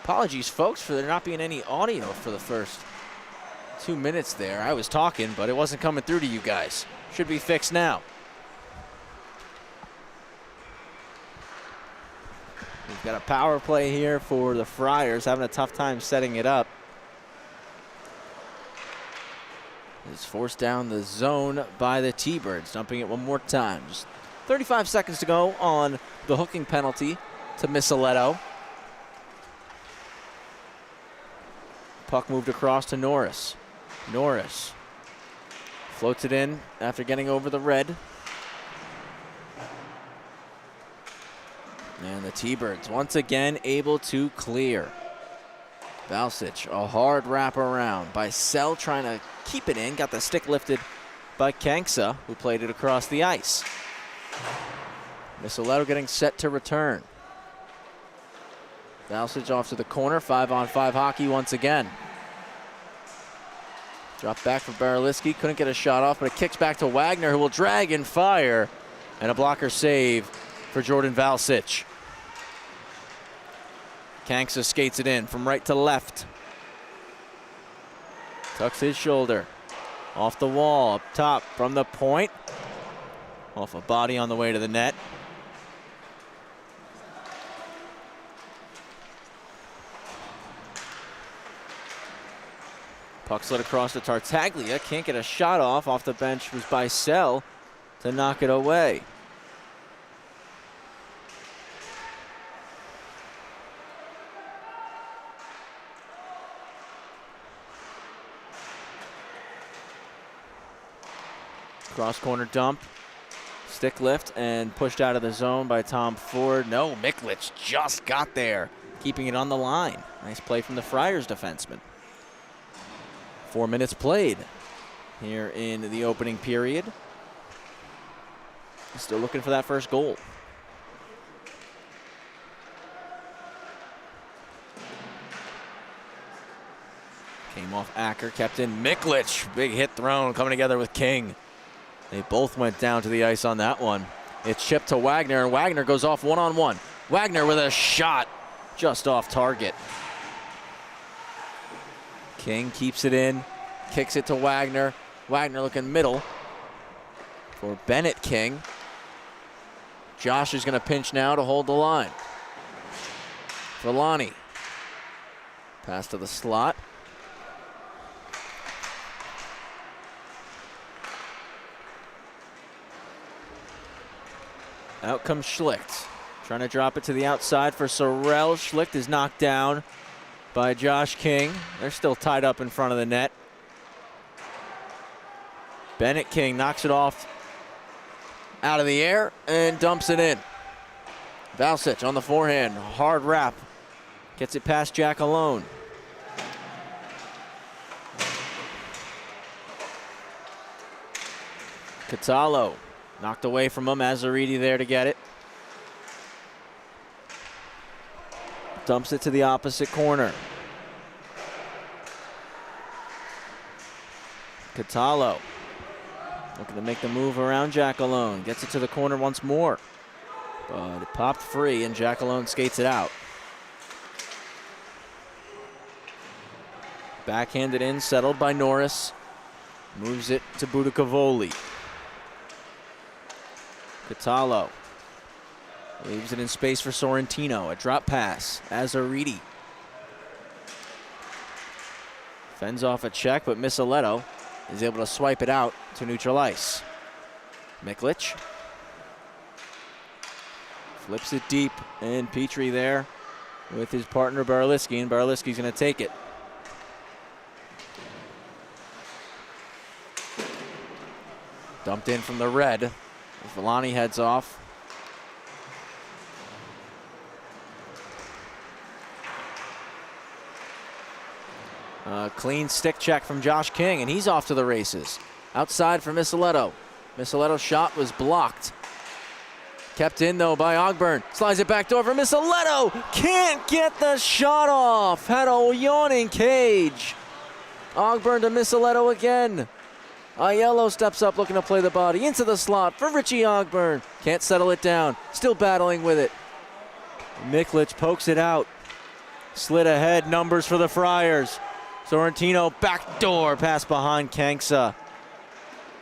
Apologies, folks, for there not being any audio for the first 2 minutes there. I was talking, but it wasn't coming through to you guys. Should be fixed now. We've got a power play here for the Friars, having a tough time setting it up. It's forced down the zone by the T-Birds, dumping it one more time. Just 35 seconds to go on the hooking penalty to Misaletto. Puck moved across to Norris. Norris floats it in after getting over the red. And the T-Birds once again able to clear. Valsic, a hard wrap around by Sell, trying to keep it in. Got the stick lifted by Kanksa, who played it across the ice. Misaletto getting set to return. Valsic off to the corner, 5-on-5 hockey once again. Drop back for Baraliski, couldn't get a shot off, but it kicks back to Wagner, who will drag and fire. And a blocker save for Jordan Valsic. Kanksa skates it in from right to left. Tucks his shoulder. Off the wall, up top from the point. Off a body on the way to the net. Puck slid across to Tartaglia. Can't get a shot off the bench was by Sell to knock it away. Cross corner dump, stick lift, and pushed out of the zone by Tom Ford. No, Miklich just got there, keeping it on the line. Nice play from the Friars defenseman. 4 minutes played here in the opening period. Still looking for that first goal. Came off Acker, kept in Miklich. Big hit thrown, coming together with King. They both went down to the ice on that one. It's chipped to Wagner, and Wagner goes off one-on-one. Wagner with a shot just off target. King keeps it in, kicks it to Wagner. Wagner looking middle for Bennett King. Josh is going to pinch now to hold the line. Villani. Pass to the slot. Out comes Schlicht. Trying to drop it to the outside for Sorrell. Schlicht is knocked down by Josh King. They're still tied up in front of the net. Bennett King knocks it off out of the air and dumps it in. Valsic on the forehand. Hard wrap. Gets it past Jack alone. Catallo knocked away from him. Azzariti there to get it. Dumps it to the opposite corner. Catallo looking to make the move around Jack alone. Gets it to the corner once more. But it popped free and Jack alone skates it out. Backhanded in, settled by Norris. Moves it to Budicavoli. Catallo leaves it in space for Sorrentino. A drop pass. Azzariti fends off a check, but Misaletto is able to swipe it out to neutral ice. Miklich flips it deep, and Petrie there with his partner Baraliski, and Baraliski's going to take it. Dumped in from the red. Villani heads off. Clean stick check from Josh King, and he's off to the races. Outside for Misaletto. Misaletto's shot was blocked. Kept in, though, by Ogburn. Slides it back door for Misaletto. Can't get the shot off. Had a yawning cage. Ogburn to Misaletto again. Aiello steps up looking to play the body into the slot for Richie Ogburn. Can't settle it down. Still battling with it. Miklich pokes it out. Slid ahead, numbers for the Friars. Sorrentino backdoor pass behind Kanksa.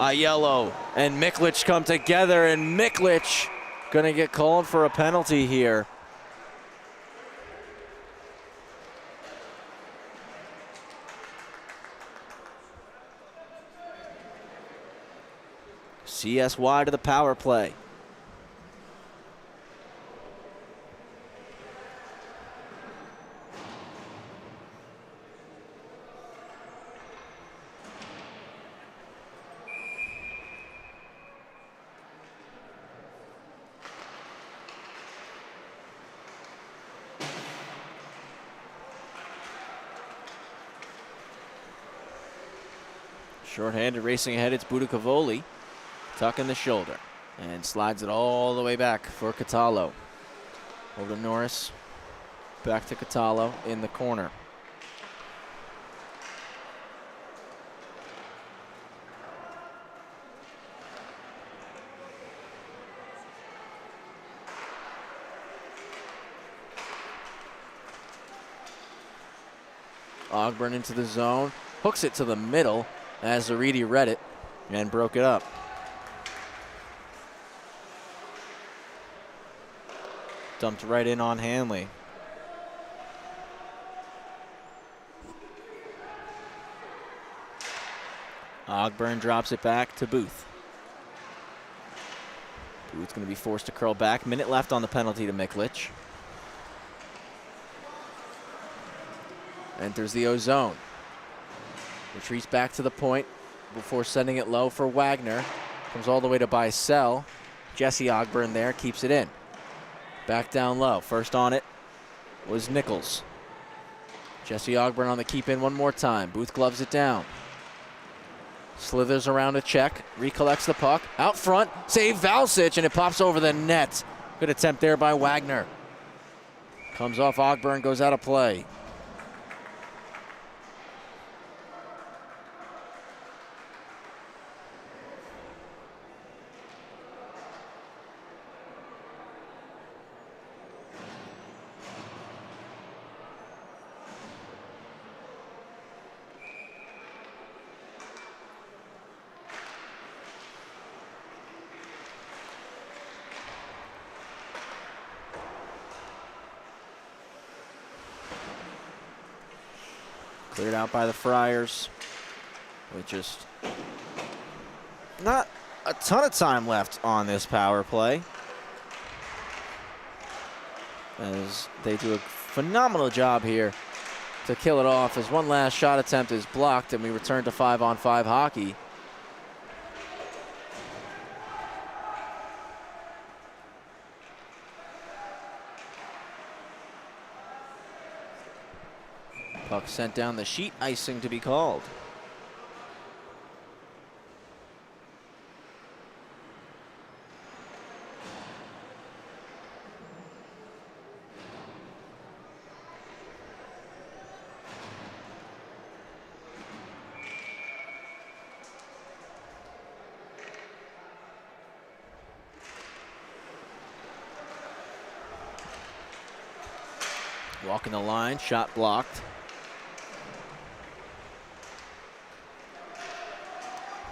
Aiello and Miklich come together, and Miklich gonna get called for a penalty here. CSY to the power play. Short-handed racing ahead, it's Budicavoli. Tuck in the shoulder and slides it all the way back for Catallo. Over to Norris, back to Catallo in the corner. Ogburn into the zone, hooks it to the middle as Zaridi read it and broke it up. Dumped right in on Hanley. Ogburn drops it back to Booth. Booth's going to be forced to curl back. Minute left on the penalty to Miklich. Enters the O-zone. Retreats back to the point before sending it low for Wagner. Comes all the way to Bicel. Jesse Ogburn there, keeps it in. Back down low. First on it was Nichols. Jesse Ogburn on the keep in one more time. Booth gloves it down. Slithers around a check. Recollects the puck. Out front. Save Valsic, and it pops over the net. Good attempt there by Wagner. Comes off Ogburn, goes out of play. Cleared out by the Friars with just not a ton of time left on this power play, as they do a phenomenal job here to kill it off, as one last shot attempt is blocked and we return to 5-on-5 hockey. Puck sent down the sheet, icing to be called. Walking the line, shot blocked.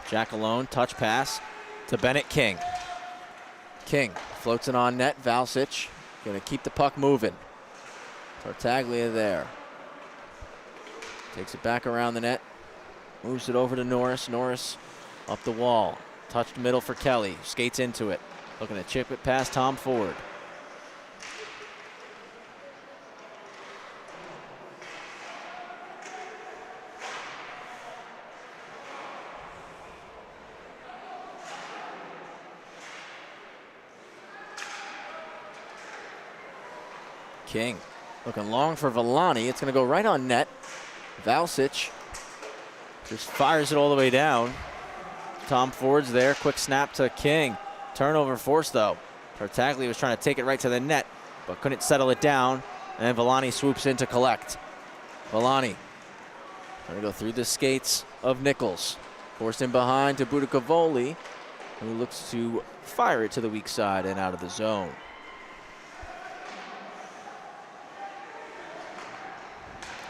Jack alone, touch pass to Bennett King. King floats it on net. Valsic gonna keep the puck moving. Tartaglia there. Takes it back around the net. Moves it over to Norris. Norris up the wall. Touched middle for Kelly. Skates into it. Looking to chip it past Tom Ford. King looking long for Villani. It's going to go right on net. Valsic just fires it all the way down. Tom Ford's there. Quick snap to King. Turnover forced, though. Tartaglia was trying to take it right to the net, but couldn't settle it down. And Villani swoops in to collect. Villani trying to go through the skates of Nichols. Forced in behind to Budicavoli, who looks to fire it to the weak side and out of the zone.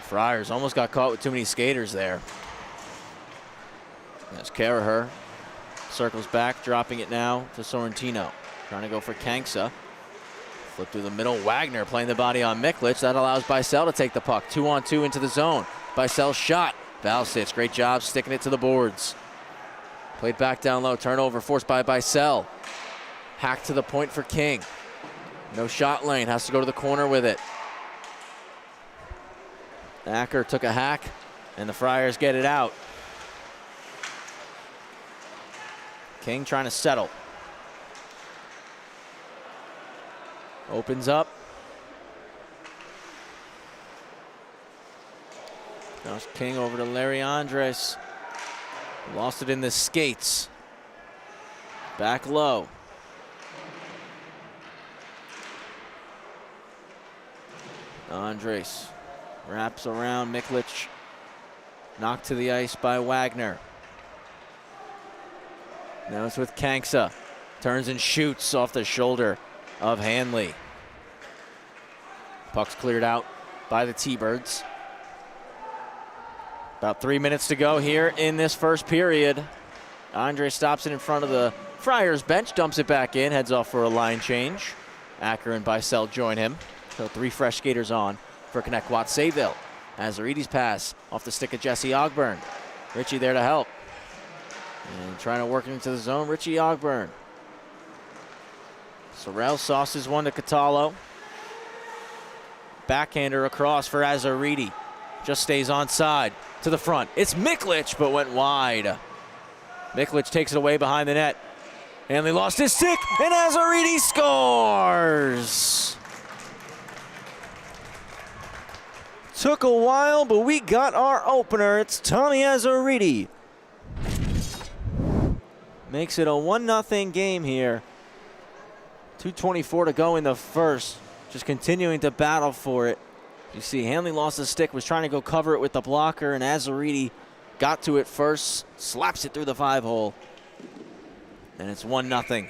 Friars almost got caught with too many skaters there. As Caraher circles back, dropping it now to Sorrentino. Trying to go for Kanksa. Flip through the middle. Wagner playing the body on Miklich. That allows Bicel to take the puck. 2-on-2 into the zone. Bicel's shot. Valsich, great job sticking it to the boards. Played back down low. Turnover forced by Bicel. Hack to the point for King. No shot lane. Has to go to the corner with it. Acker took a hack, and the Friars get it out. King trying to settle. Opens up. Josh King over to Larry Andres. Lost it in the skates. Back low. Andres wraps around Miklich. Knocked to the ice by Wagner. Now it's with Kanksa. Turns and shoots off the shoulder of Hanley. Puck's cleared out by the T-Birds. About 3 minutes to go here in this first period. Andre stops it in front of the Friars bench, dumps it back in, heads off for a line change. Acker and Bicel join him. So 3 fresh skaters on for Connetquot Sayville. Azarides pass off the stick of Jesse Ogburn. Richie there to help. And trying to work it into the zone, Richie Ogburn. Sorrell sauces one to Catalo. Backhander across for Azaridi. Just stays onside to the front. It's Miklich, but went wide. Miklich takes it away behind the net. Hanley lost his stick, and Azaridi scores! Took a while, but we got our opener. It's Tommy Azaridi. Makes it a 1-0 game here. 2:24 to go in the first. Just continuing to battle for it. You see Hanley lost his stick, was trying to go cover it with the blocker, and Azaridi got to it first, slaps it through the 5-hole. And it's 1-0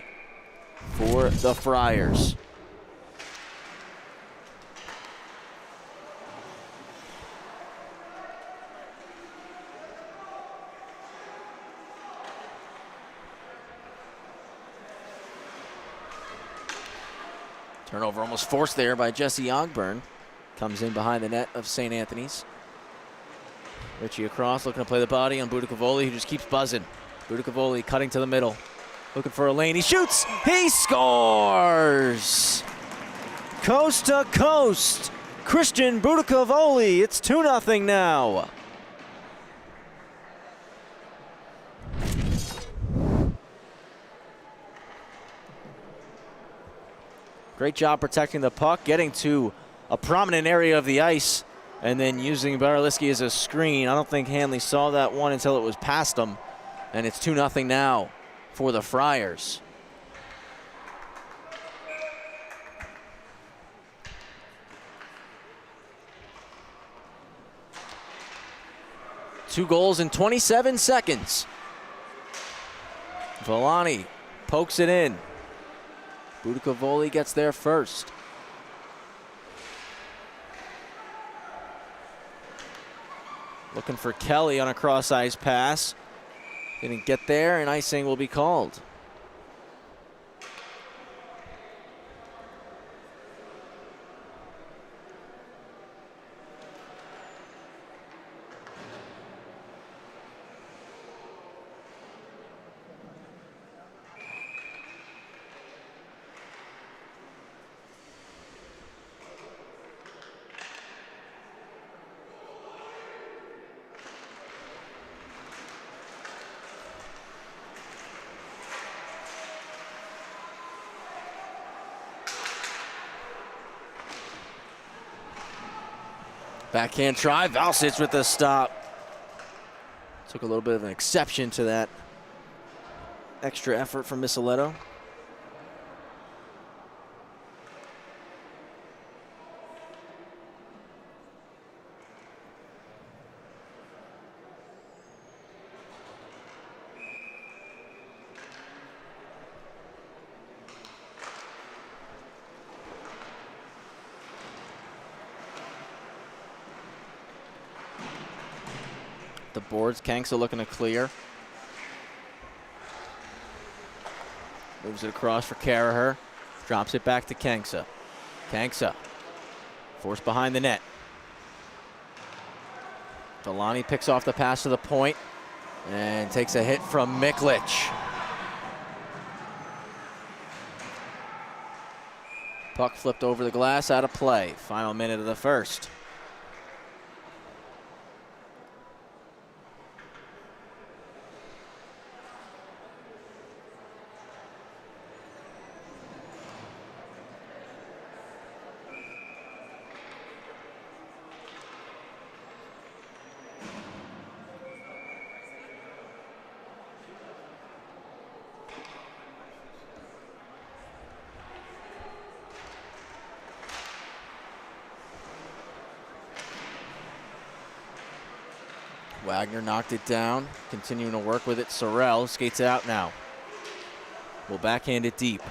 for the Friars. Turnover almost forced there by Jesse Ogburn. Comes in behind the net of St. Anthony's. Richie across, looking to play the body on Budicavoli, who just keeps buzzing. Budicavoli cutting to the middle. Looking for a lane, he shoots, he scores! Coast to coast, Christian Budicavoli, it's 2-0 now. Great job protecting the puck, getting to a prominent area of the ice, and then using Baraliski as a screen. I don't think Hanley saw that one until it was past him, and it's 2-0 now for the Friars. Two goals in 27 seconds. Villani pokes it in. Budicavoli gets there first. Looking for Kelly on a cross-ice pass. Didn't get there, and icing will be called. Backhand try, Valsich with the stop. Took a little bit of an exception to that extra effort from Misaletto. boards. Kangsa looking to clear. Moves it across for Caraher. Drops it back to Kangsa. Kangsa forced behind the net. Delaney picks off the pass to the point and takes a hit from Miklich. Puck flipped over the glass, out of play. Final minute of the first. Wagner knocked it down, continuing to work with it. Sorrell skates it out now. Will backhand it deep.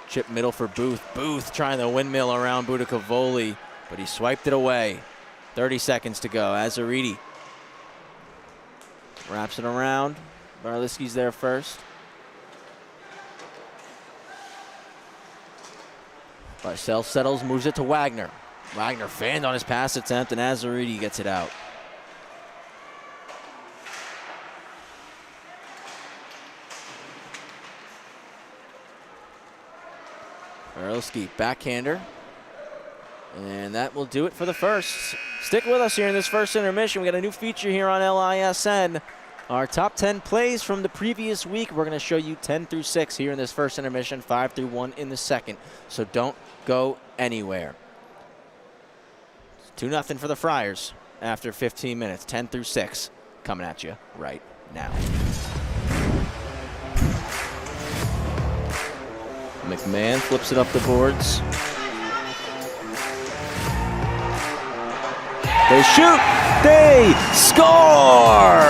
Chip middle for Booth. Booth trying to windmill around Budicavoli, but he swiped it away. 30 seconds to go. Azaridi wraps it around. Barliski's there first. Barcel settles, moves it to Wagner. Wagner fanned on his pass attempt, and Azaridi gets it out. Barliski, backhander. And that will do it for the first. Stick with us here in this first intermission. We got a new feature here on LISN. Our top 10 plays from the previous week. We're going to show you 10 through 6 here in this first intermission, 5 through 1 in the second. So don't go anywhere. 2-0 for the Friars after 15 minutes. 10 through 6 coming at you right now. McMahon flips it up the boards. They shoot. They score.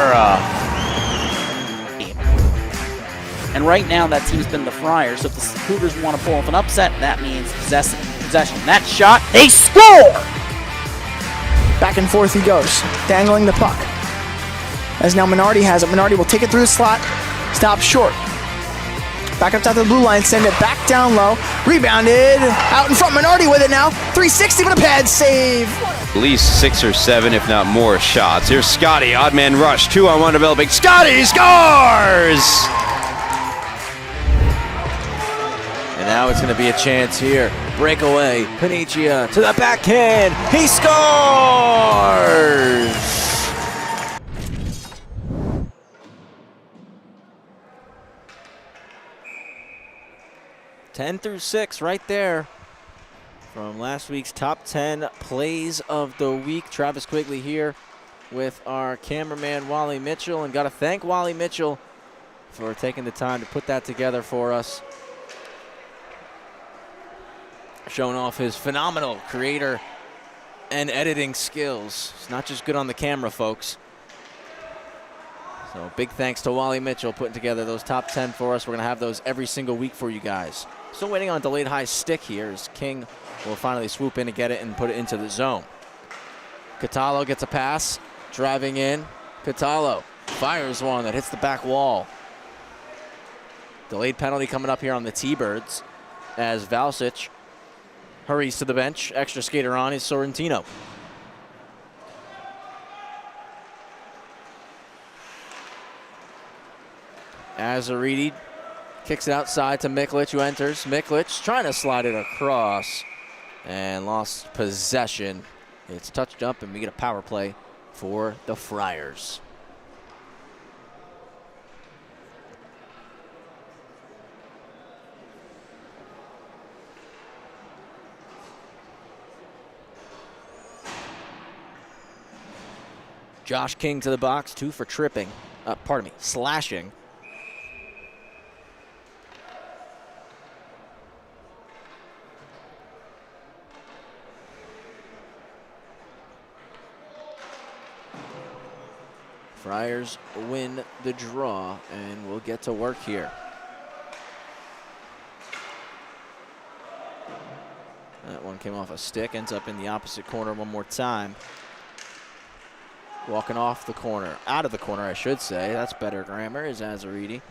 And right now, that team's been the Friars. So if the Cougars want to pull off an upset, that means possession. That shot, they score! Back and forth he goes, dangling the puck. As now Minardi has it. Minardi will take it through the slot, stop short. Back up top to the blue line, send it back down low. Rebounded, out in front, Minardi with it now. 360 with a pad save. At least 6 or 7, if not more, shots. Here's Scotty, odd man rush, 2-on-1 developing. Scotty scores! And now it's going to be a chance here. Breakaway, Panicia to the backhand. He scores! 10 through 6 right there from last week's top 10 plays of the week. Travis Quigley here with our cameraman Wally Mitchell, and got to thank Wally Mitchell for taking the time to put that together for us. Showing off his phenomenal creator and editing skills. It's not just good on the camera, folks. So big thanks to Wally Mitchell putting together those top 10 for us. We're going to have those every single week for you guys. Still waiting on delayed high stick here as King will finally swoop in and get it and put it into the zone. Catallo gets a pass, driving in. Catallo fires one that hits the back wall. Delayed penalty coming up here on the T-Birds as Valsic hurries to the bench. Extra skater on is Sorrentino. Azaridi kicks it outside to Miklich, who enters. Miklich trying to slide it across and lost possession. It's touched up, and we get a power play for the Friars. Josh King to the box, 2 for tripping. Slashing. Friars win the draw, and we'll get to work here. That one came off a stick, ends up in the opposite corner one more time. Walking off the corner, out of the corner, I should say. That's better grammar, is Azaridi.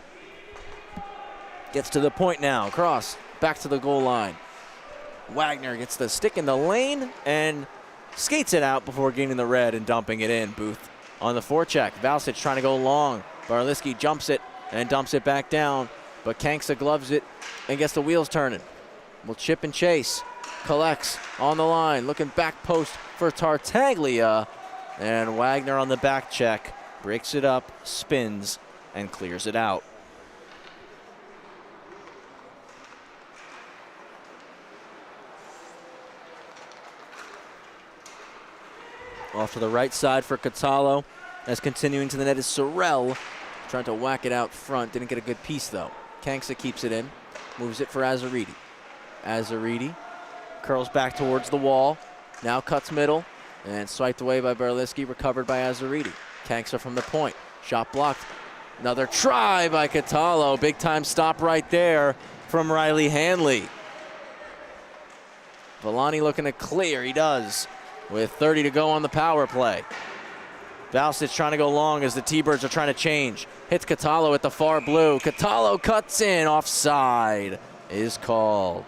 Gets to the point now, cross, back to the goal line. Wagner gets the stick in the lane and skates it out before getting the red and dumping it in. Booth on the forecheck. Valsic trying to go long. Barliski jumps it and dumps it back down, but Kanksa gloves it and gets the wheels turning. Will chip and chase. Collects on the line, looking back post for Tartaglia. And Wagner on the back check, breaks it up, spins, and clears it out. Off to the right side for Catalo. As continuing to the net is Sorrell. Trying to whack it out front. Didn't get a good piece, though. Kanksa keeps it in. Moves it for Azaridi. Azaridi curls back towards the wall. Now cuts middle. And swiped away by Barliski. Recovered by Azaridi. Kanksa from the point. Shot blocked. Another try by Catalo. Big time stop right there from Riley Hanley. Villani looking to clear. He does, with 30 to go on the power play. Valsic trying to go long as the T-Birds are trying to change. Hits Catalo at the far blue. Catalo cuts in. Offside is called.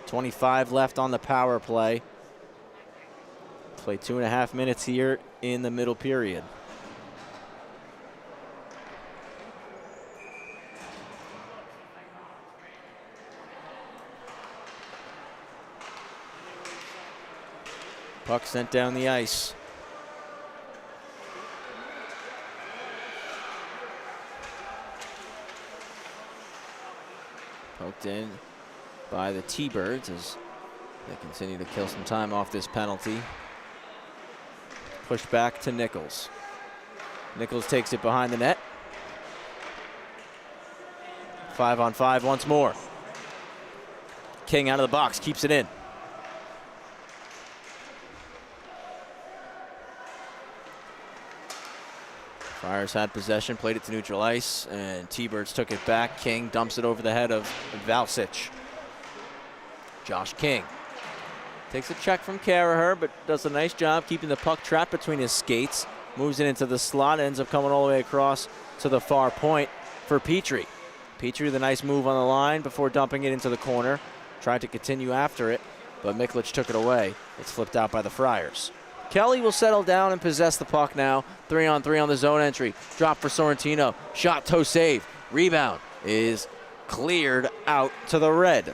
.25 left on the power play. Play 2.5 minutes here in the middle period. Puck sent down the ice. Poked in by the T-Birds as they continue to kill some time off this penalty. Pushed back to Nichols. Nichols takes it behind the net. 5-on-5 once more. King out of the box, keeps it in. Friars had possession, played it to neutral ice, and T-Birds took it back. King dumps it over the head of Valsic. Josh King takes a check from Caraher, but does a nice job keeping the puck trapped between his skates. Moves it into the slot, ends up coming all the way across to the far point for Petrie. Petrie with a nice move on the line before dumping it into the corner. Tried to continue after it, but Miklich took it away. It's flipped out by the Friars. Kelly will settle down and possess the puck now. 3-on-3 on the zone entry. Drop for Sorrentino. Shot, toe save. Rebound is cleared out to the red.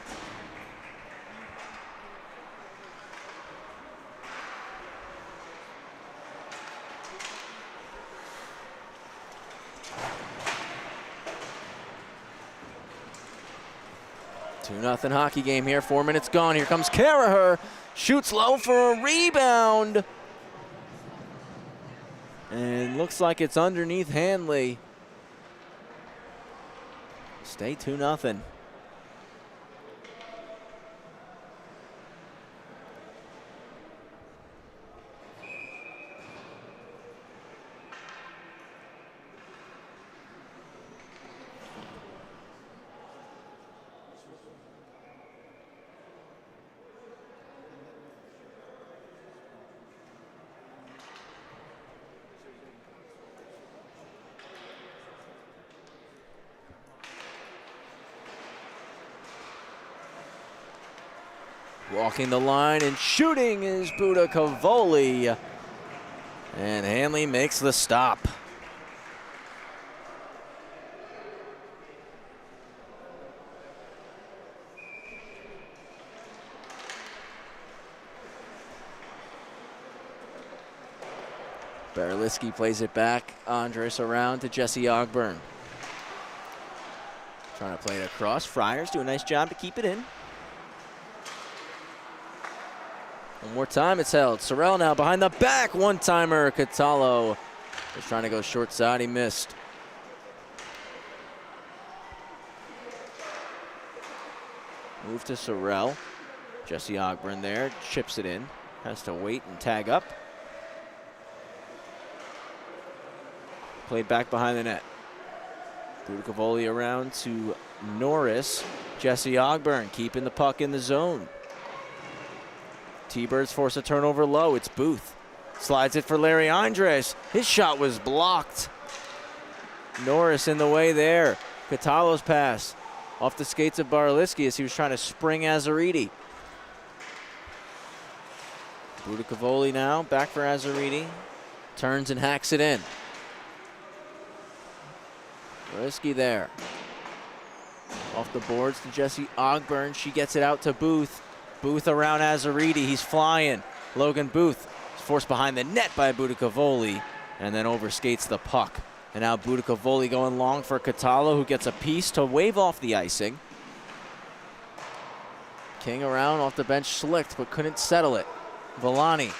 Nothing hockey game here. 4 minutes gone. Here comes Caraher. Shoots low for a rebound. And looks like it's underneath Hanley. Stay 2-0. Walking the line and shooting is Buda Cavoli. And Hanley makes the stop. Barliski plays it back. Andres around to Jesse Ogburn. Trying to play it across. Friars do a nice job to keep it in. One more time, it's held. Sorrell now behind the back. One-timer. Catalo was trying to go short side. He missed. Move to Sorrell. Jesse Ogburn there. Chips it in. Has to wait and tag up. Played back behind the net. Budicavoli around to Norris. Jesse Ogburn keeping the puck in the zone. T-Birds force a turnover low. It's Booth. Slides it for Larry Andres. His shot was blocked. Norris in the way there. Catalo's pass off the skates of Barliski as he was trying to spring Azzariti. Budicavoli now back for Azzariti. Turns and hacks it in. Barliski there. Off the boards to Jesse Ogburn. She gets it out to Booth. Booth around Azzariti. He's flying. Logan Booth is forced behind the net by Budicavoli and then overskates the puck. And now Budicavoli going long for Catalo, who gets a piece to wave off the icing. King around off the bench, slicked, but couldn't settle it. Villani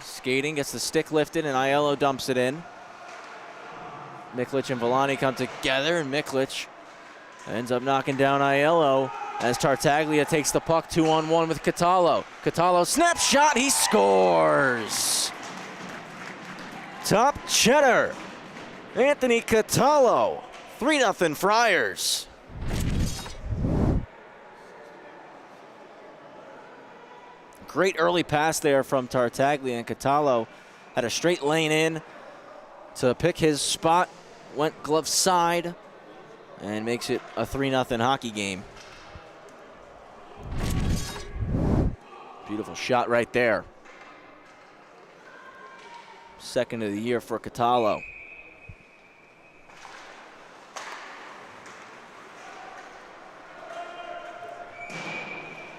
skating, gets the stick lifted, and Aiello dumps it in. Miklich and Villani come together, and Miklich ends up knocking down Aiello as Tartaglia takes the puck 2-on-1 with Catalo. Catalo snap shot, he scores! Top cheddar, Anthony Catalo, 3-0 Friars. Great early pass there from Tartaglia, and Catalo had a straight lane in to pick his spot, went glove side, and makes it a 3-0 hockey game. Beautiful shot right there. Second of the year for Catalo.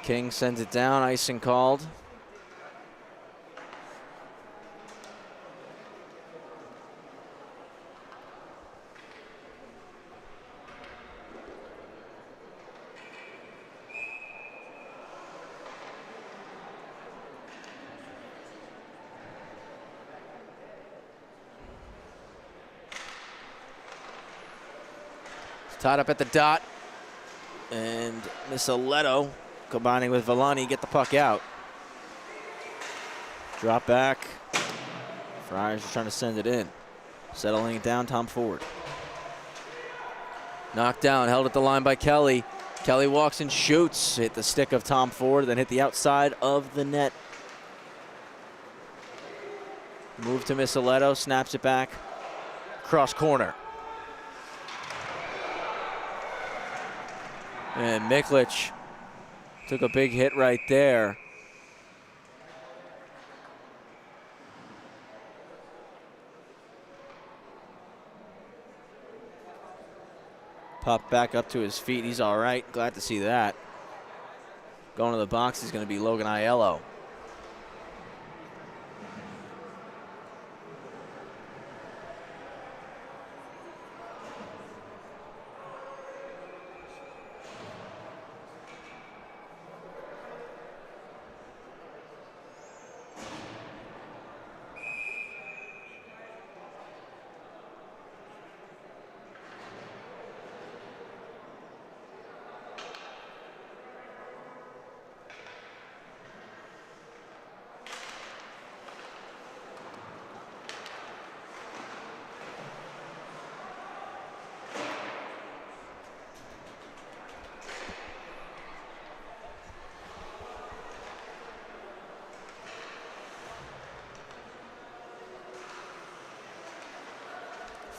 King sends it down, icing called. Tied up at the dot, and Misaletto combining with Villani get the puck out. Drop back. Friars are trying to send it in. Settling it down, Tom Ford. Knocked down, held at the line by Kelly. Kelly walks and shoots. Hit the stick of Tom Ford, then hit the outside of the net. Move to Misaletto, snaps it back. Cross corner. And Miklich took a big hit right there. Popped back up to his feet. He's all right. Glad to see that. Going to the box is going to be Logan Aiello.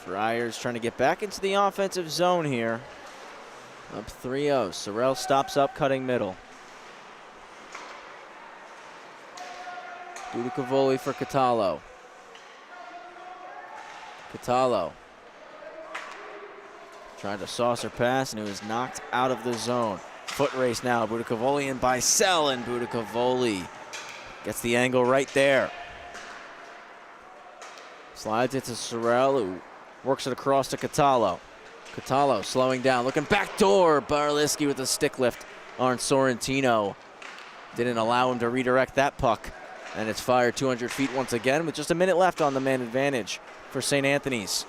Friars trying to get back into the offensive zone here. Up 3-0. Sorrell stops up, cutting middle. Budicavoli for Catalo. Catalo tried to saucer pass, and it was knocked out of the zone. Foot race now. Budicavoli and Bicel, and Budicavoli gets the angle right there. Slides it to Sorrell, who works it across to Catalo. Catalo slowing down, looking backdoor. Barliski with a stick lift on Sorrentino. Didn't allow him to redirect that puck. And it's fired 200 feet once again with just a minute left on the man advantage for St. Anthony's.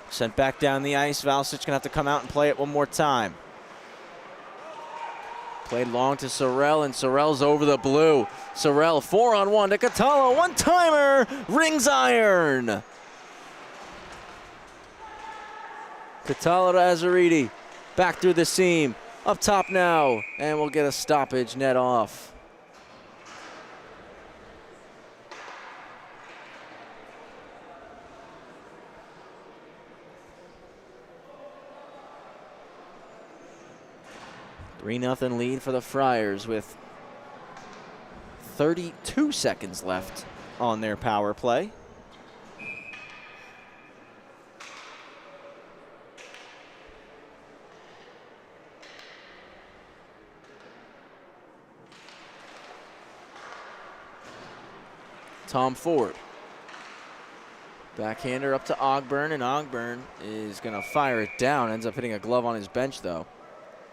Sent back down the ice. Valsic gonna have to come out and play it one more time. Played long to Sorrell, and Sorrell's over the blue. Sorrell 4-on-1 to Catalo. One-timer, rings iron. Catalo to Azzariti. Back through the seam. Up top now. And we'll get a stoppage, net off. Three 0 lead for the Friars with 32 seconds left on their power play. Tom Ford. Backhander up to Ogburn, and Ogburn is going to fire it down. Ends up hitting a glove on his bench, though.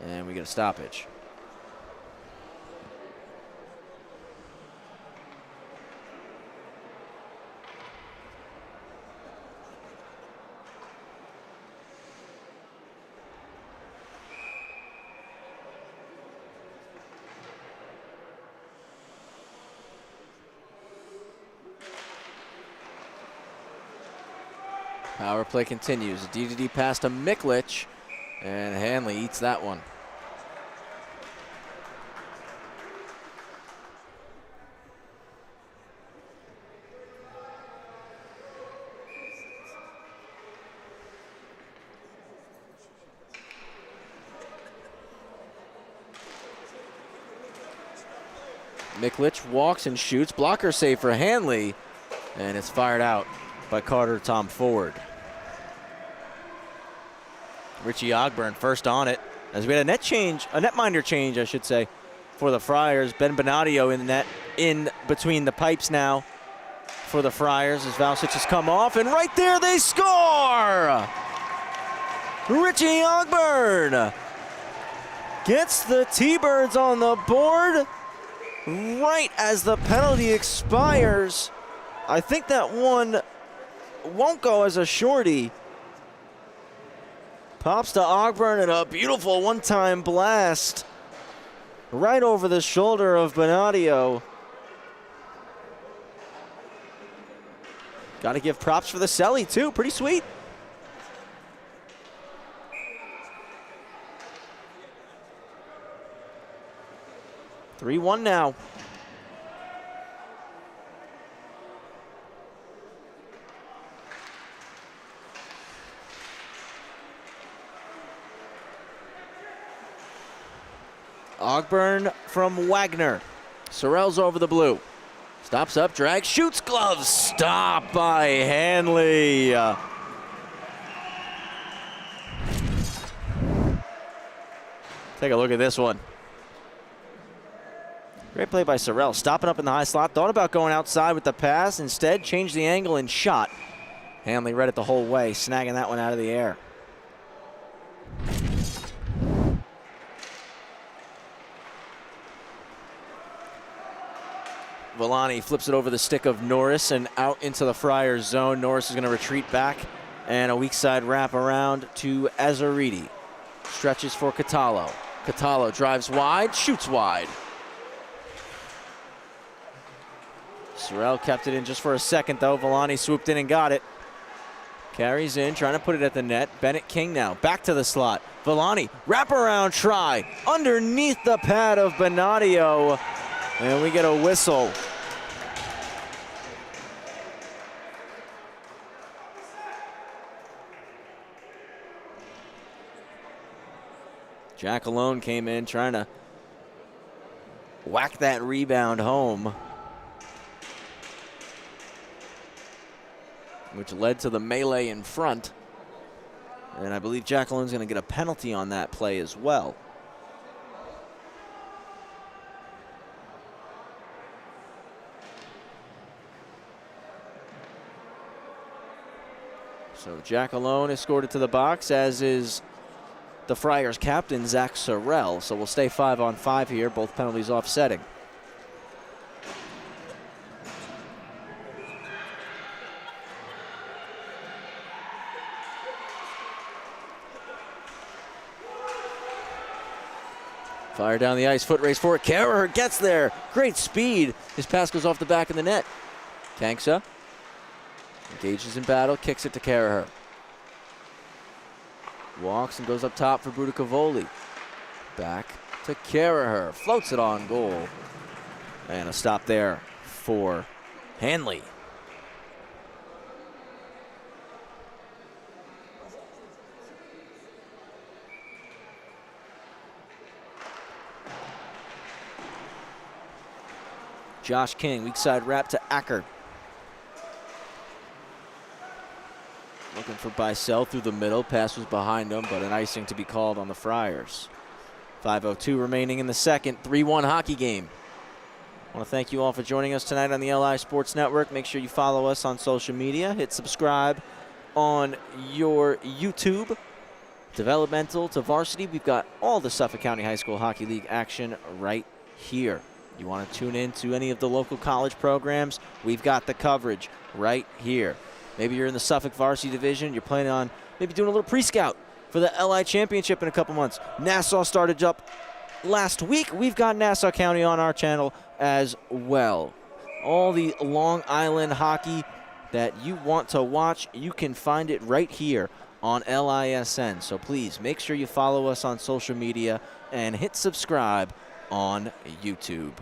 And we get a stoppage. Power play continues. A DDD pass to Miklich, and Hanley eats that one. Miklich walks and shoots. Blocker save for Hanley, and it's fired out by Carter Tom Ford. Richie Ogburn first on it, as we had a netminder change, I should say, for the Friars. Ben Bonadio in the net, in between the pipes now for the Friars as Valsic has come off, and right there they score! Richie Ogburn gets the T-Birds on the board right as the penalty expires. I think that one won't go as a shorty. Pops to Ogburn, and a beautiful one-time blast right over the shoulder of Bonadio. Got to give props for the celly, too. Pretty sweet. (3-1) now. Ogburn from Wagner. Sorrell's over the blue. Stops up, drags, shoots, gloves. Stop by Hanley. Take a look at this one. Great play by Sorrell. Stopping up in the high slot. Thought about going outside with the pass. Instead, changed the angle and shot. Hanley read it the whole way, snagging that one out of the air. Villani flips it over the stick of Norris and out into the Friars zone. Norris is going to retreat back, and a weak side wrap around to Azzariti. Stretches for Catalo. Catalo drives wide, shoots wide. Sorrell kept it in just for a second, though. Villani swooped in and got it. Carries in, trying to put it at the net. Bennett King now, back to the slot. Villani, wraparound try, underneath the pad of Bonadio. And we get a whistle. Jack Alone came in trying to whack that rebound home, which led to the melee in front. And I believe Jack Alone's going to get a penalty on that play as well. So Jack Alone escorted to the box, as is the Friars captain, Zach Sorrell. So we'll stay 5-on-5 here, both penalties offsetting. Fire down the ice, foot race for it. Carraher gets there. Great speed. His pass goes off the back of the net. Kanksa engages in battle, kicks it to Carraher. Walks and goes up top for Budicavoli. Back to Caraher. Floats it on goal. And a stop there for Hanley. Josh King, weak side wrap to Acker. Looking for Bicel through the middle. Pass was behind him, but an icing to be called on the Friars. 5:02 remaining in the second. 3-1 hockey game. I want to thank you all for joining us tonight on the LI Sports Network. Make sure you follow us on social media. Hit subscribe on your YouTube. Developmental to varsity, we've got all the Suffolk County High School Hockey League action right here. You want to tune in to any of the local college programs, we've got the coverage right here. Maybe you're in the Suffolk Varsity Division, you're planning on maybe doing a little pre-scout for the LI Championship in a couple months. Nassau started up last week. We've got Nassau County on our channel as well. All the Long Island hockey that you want to watch, you can find it right here on LISN. So please make sure you follow us on social media and hit subscribe on YouTube.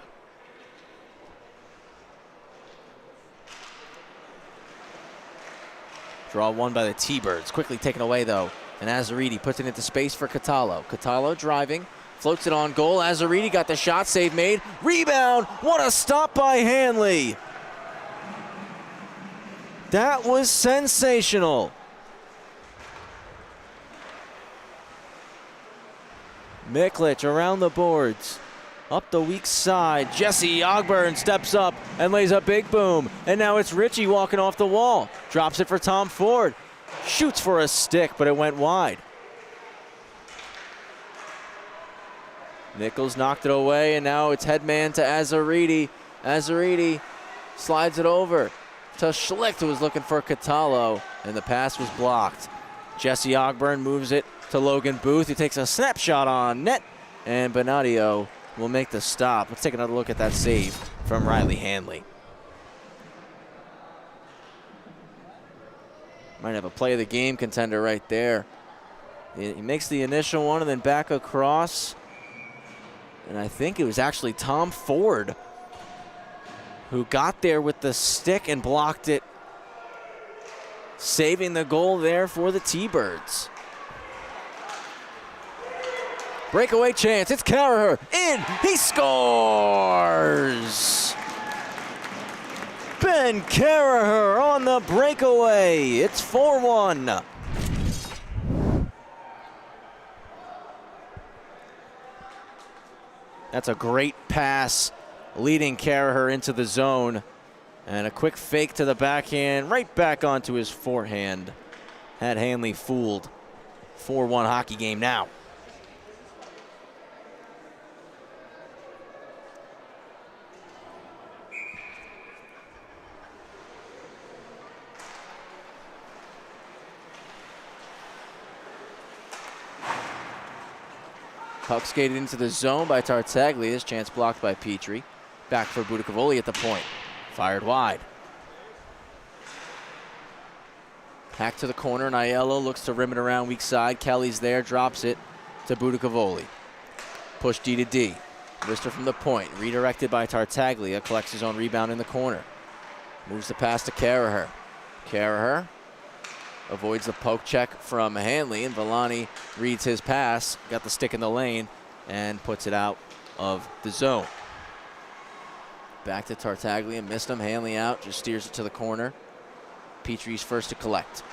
Draw one by the T-Birds. Quickly taken away, though. And Azzariti puts it into space for Catallo. Catallo driving. Floats it on goal. Azzariti got the shot. Save made. Rebound. What a stop by Hanley. That was sensational. Miklich around the boards. Up the weak side. Jesse Ogburn steps up and lays a big boom. And now it's Richie walking off the wall. Drops it for Tom Ford. Shoots for a stick, but it went wide. Nichols knocked it away, and now it's headman to Azzariti. Azzariti slides it over to Schlicht, who was looking for Catallo, and the pass was blocked. Jesse Ogburn moves it to Logan Booth, who takes a snapshot on net, and Bonadio will make the stop. Let's take another look at that save from Riley Hanley. Might have a play of the game contender right there. He makes the initial one and then back across. And I think it was actually Tom Ford who got there with the stick and blocked it, saving the goal there for the T-Birds. Breakaway chance, it's Caraher, in, he scores! Ben Caraher on the breakaway, it's 4-1. That's a great pass, leading Caraher into the zone. And a quick fake to the backhand, right back onto his forehand. Had Hanley fooled. 4-1 hockey game now. Puck skated into the zone by Tartaglia. His chance blocked by Petrie. Back for Budicavoli at the point. Fired wide. Hack to the corner, and Aiello looks to rim it around weak side. Kelly's there, drops it to Budicavoli. Push D to D. Lister from the point. Redirected by Tartaglia. Collects his own rebound in the corner. Moves the pass to Caraher. Caraher avoids the poke check from Hanley, and Villani reads his pass, got the stick in the lane, and puts it out of the zone. Back to Tartaglia, missed him, Hanley out, just steers it to the corner. Petrie's first to collect.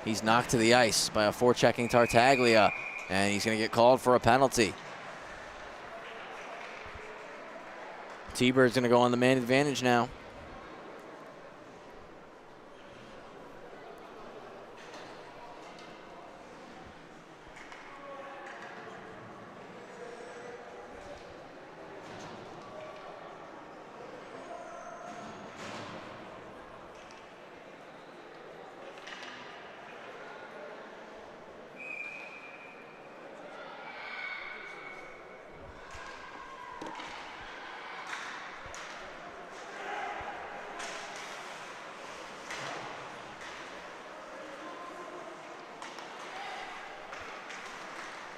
He's knocked to the ice by a forechecking Tartaglia, and he's going to get called for a penalty. T-Bird's going to go on the man advantage now.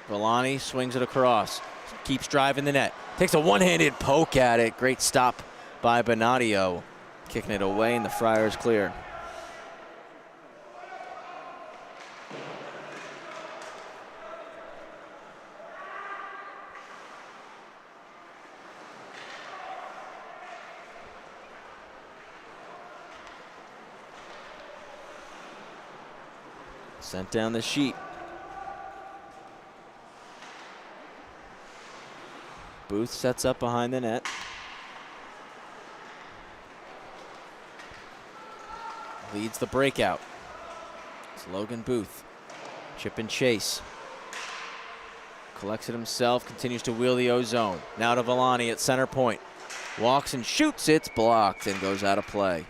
Villani swings it across, keeps driving the net, takes a one-handed poke at it. Great stop by Bonadio, kicking it away, and the Friars clear. Sent down the sheet. Booth sets up behind the net. Leads the breakout. It's Logan Booth. Chip and chase. Collects it himself, continues to wheel the O-zone. Now to Villani at center point. Walks and shoots, it's blocked and goes out of play.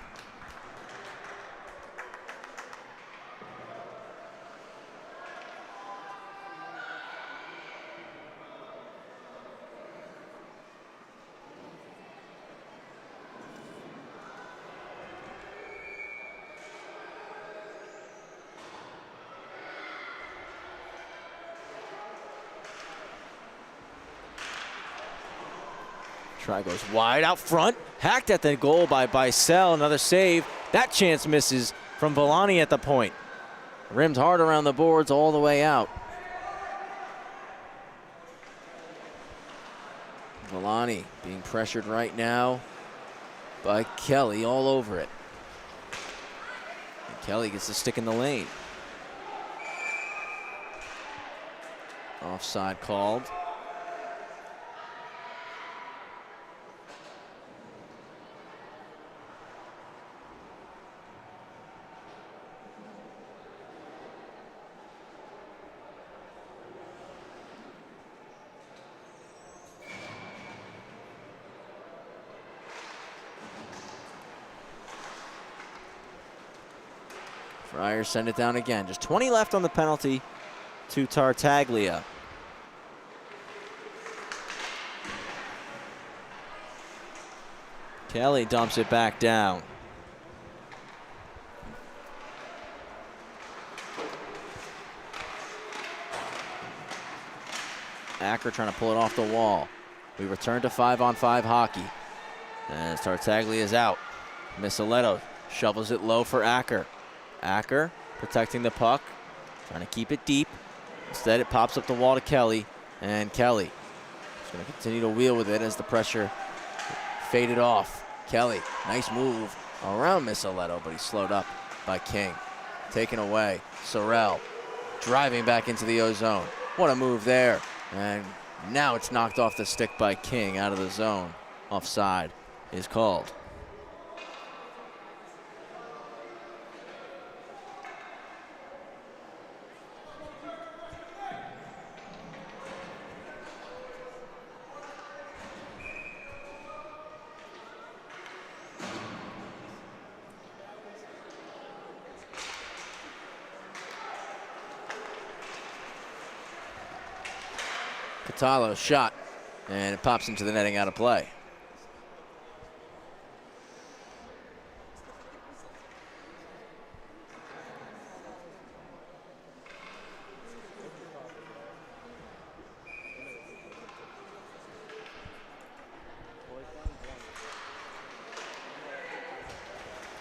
Try goes wide out front, hacked at the goal by Bicel, another save. That chance misses from Villani at the point. Rimmed hard around the boards all the way out. Villani being pressured right now by Kelly all over it. And Kelly gets the stick in the lane. Offside called. Friars send it down again. Just 20 left on the penalty to Tartaglia. Kelly dumps it back down. Acker trying to pull it off the wall. We return to 5-on-5 hockey. As Tartaglia is out. Misaletto shovels it low for Acker. Acker protecting the puck, trying to keep it deep. Instead, it pops up the wall to Kelly, and Kelly is going to continue to wheel with it as the pressure faded off. Kelly, nice move around Misaletto, but he's slowed up by King. Taken away, Sorrell driving back into the O-zone. What a move there, and now it's knocked off the stick by King out of the zone. Offside is called. Catalo's shot, and it pops into the netting out of play.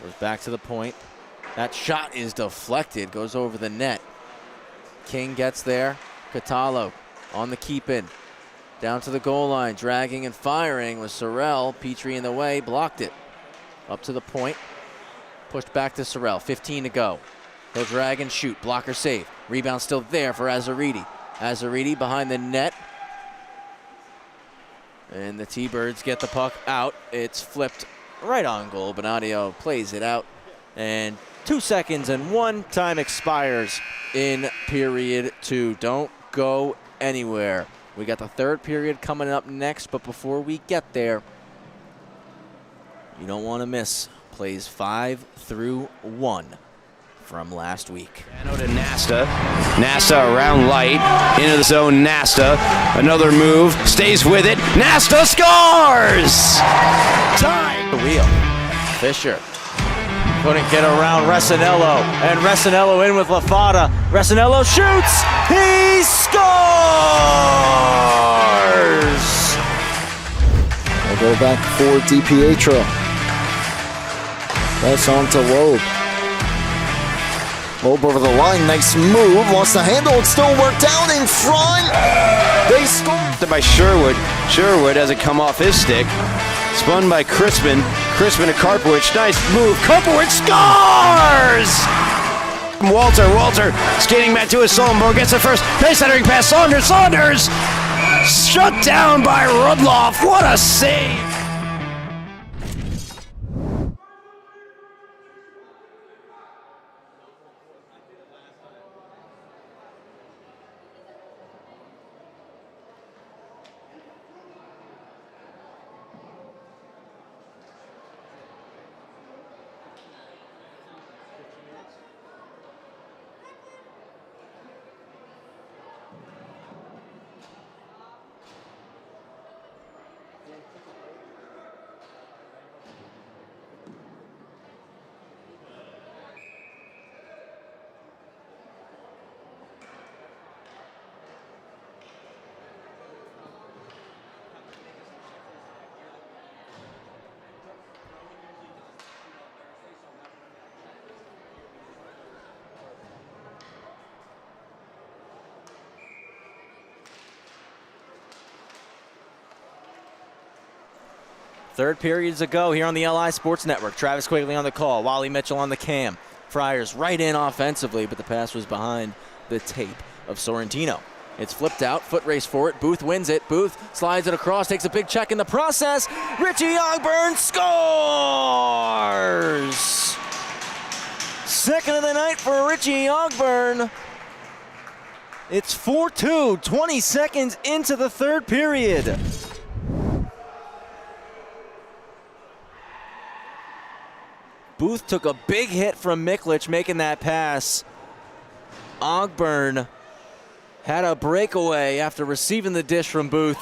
Goes back to the point. That shot is deflected, goes over the net. King gets there. Catalo on the keep-in. Down to the goal line, dragging and firing was Sorrell. Petrie in the way, blocked it. Up to the point. Pushed back to Sorrell, 15 to go. He'll drag and shoot, blocker save. Rebound still there for Azzariti. Azzariti behind the net. And the T-Birds get the puck out. It's flipped right on goal. Bonadio plays it out. And 2 seconds and 1 time expires in period 2. Don't go anywhere. We got the third period coming up next, but before we get there, you don't want to miss plays 5 through 1 from last week. Dano to Nasta. Nasta around light. Into the zone, Nasta. Another move. Stays with it. Nasta scores! Tie! The wheel. Fisher Couldn't get around Resinello, and Resinello in with LaFada. Resinello shoots, he scores! They'll go back for DiPietro. Pass on to Loeb. Loeb over the line, nice move, lost the handle, it still worked out in front. They score. By Sherwood. Sherwood has it come off his stick. Spun by Crispin. Crispin to Karpowicz. Nice move. Karpowicz scores! Walter skating back to his Sullenberg. Gets it first. Pace centering pass. Saunders. Shut down by Rudloff. What a save! Third period's a go here on the LI Sports Network. Travis Quigley on the call, Wally Mitchell on the cam. Friars right in offensively, but the pass was behind the tape of Sorrentino. It's flipped out, foot race for it. Booth wins it. Booth slides it across, takes a big check in the process. Richie Ogburn scores! Second of the night for Richie Ogburn. It's 4-2, 20 seconds into the third period. Booth took a big hit from Miklich making that pass. Ogburn had a breakaway after receiving the dish from Booth.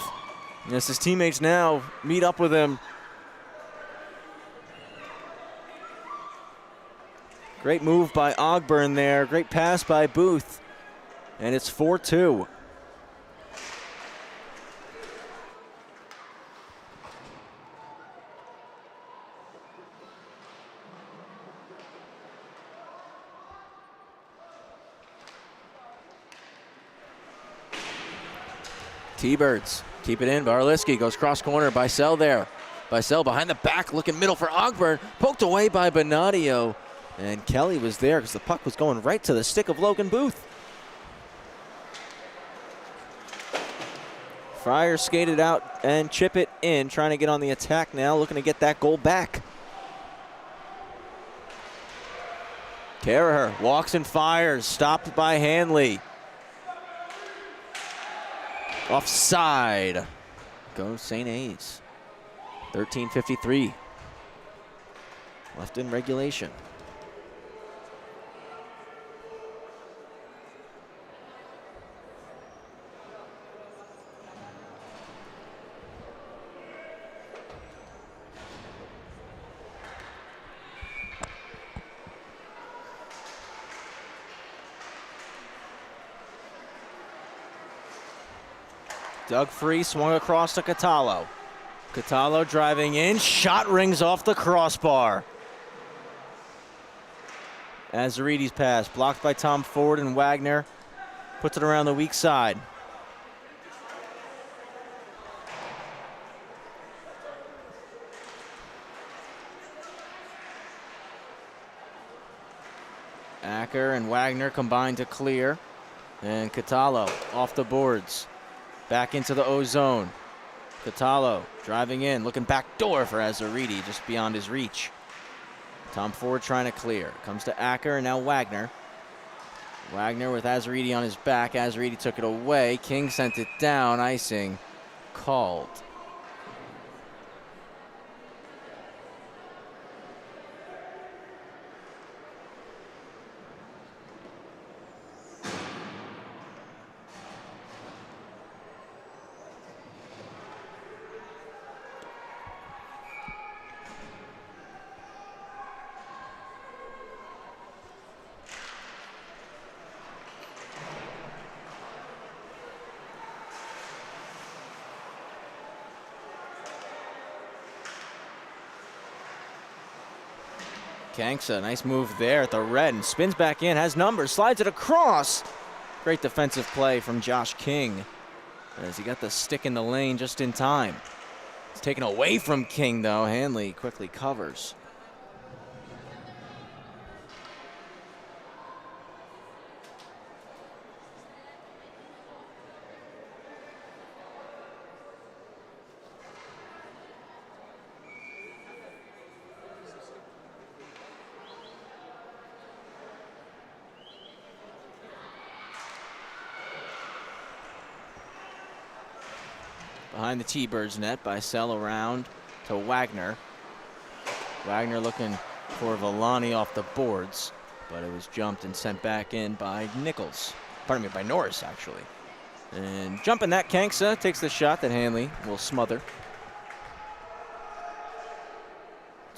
As his teammates now meet up with him. Great move by Ogburn there. Great pass by Booth. And it's 4-2. T-Birds keep it in. Barliski goes cross corner. Bicel there. Bicel behind the back, looking middle for Ogburn. Poked away by Bonadio. And Kelly was there because the puck was going right to the stick of Logan Booth. Friars skated out and chip it in, trying to get on the attack now, looking to get that goal back. Caraher walks and fires, stopped by Hanley. Offside. Goes St. A's. 13:53. Left in regulation. Doug Free swung across to Catallo. Catallo driving in, shot rings off the crossbar. Azarides pass, blocked by Tom Ford, and Wagner puts it around the weak side. Acker and Wagner combine to clear. And Catallo off the boards. Back into the O-zone. Catallo driving in, looking back door for Azaridi, just beyond his reach. Tom Ford trying to clear. Comes to Acker and now Wagner. Wagner with Azaridi on his back. Azaridi took it away. King sent it down. Icing called. Kanksa, nice move there at the red and spins back in, has numbers, slides it across. Great defensive play from Josh King as he got the stick in the lane just in time. It's taken away from King though. Hanley quickly covers. Behind the T-Birds net by Sell around to Wagner. Wagner looking for Villani off the boards, but it was jumped and sent back in by Nichols. Pardon me, by Norris actually. And jumping that, Kanksa takes the shot that Hanley will smother.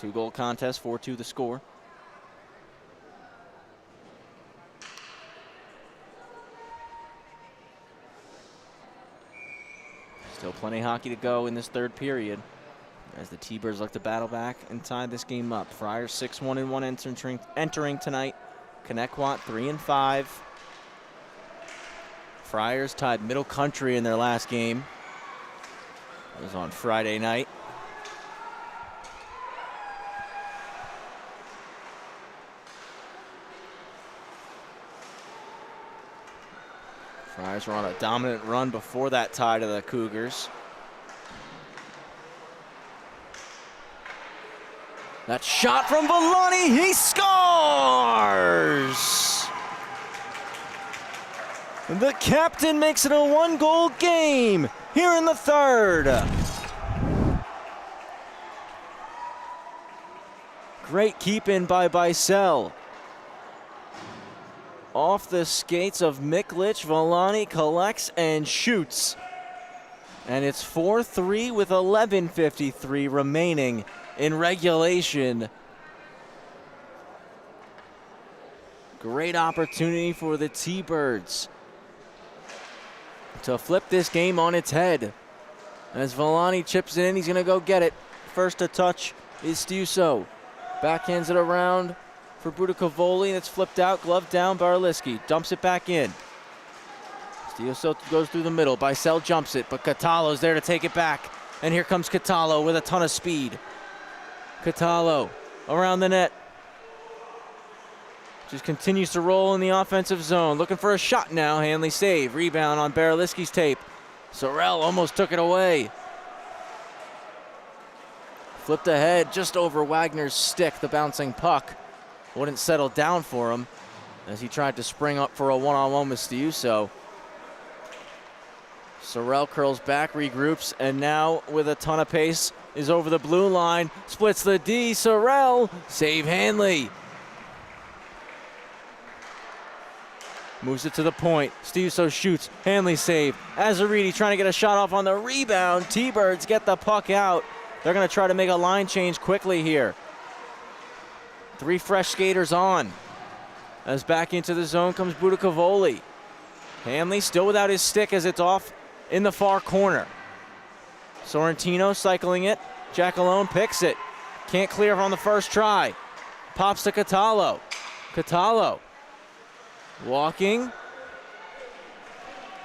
2-goal contest, 4-2 the score. Still plenty of hockey to go in this third period as the T-Birds look to battle back and tie this game up. Friars 6-1-1 entering tonight. Connetquot 3-5. Friars tied Middle Country in their last game. It was on Friday night. Friars were on a dominant run before that tie to the Cougars. That shot from Villani, he scores! The captain makes it a 1-goal game here in the third. Great keep in by Bicel. Off the skates of Miklich, Villani collects and shoots. And it's 4-3 with 11:53 remaining in regulation. Great opportunity for the T-Birds to flip this game on its head. As Villani chips it in, he's gonna go get it. First to touch is Stiuso. Backhands it around for Budakavoli, and it's flipped out, glove down, Barliski dumps it back in. Stiuso goes through the middle, Bicel jumps it, but Catalo's there to take it back. And here comes Catalo with a ton of speed. Catalo around the net. Just continues to roll in the offensive zone. Looking for a shot now, Hanley save. Rebound on Barliski's tape. Sorrell almost took it away. Flipped ahead just over Wagner's stick, the bouncing puck. Wouldn't settle down for him as he tried to spring up for a one-on-one with Stiuso. Sorrell curls back, regroups, and now with a ton of pace is over the blue line. Splits the D, Sorrell, save Hanley. Moves it to the point, Stiuso shoots, Hanley save. Azaridi trying to get a shot off on the rebound. T-Birds get the puck out. They're gonna try to make a line change quickly here. 3 fresh skaters on. As back into the zone comes Budakavoli. Hanley still without his stick as it's off in the far corner. Sorrentino cycling it. Giacalone picks it. Can't clear on the first try. Pops to Catalo. Catalo walking.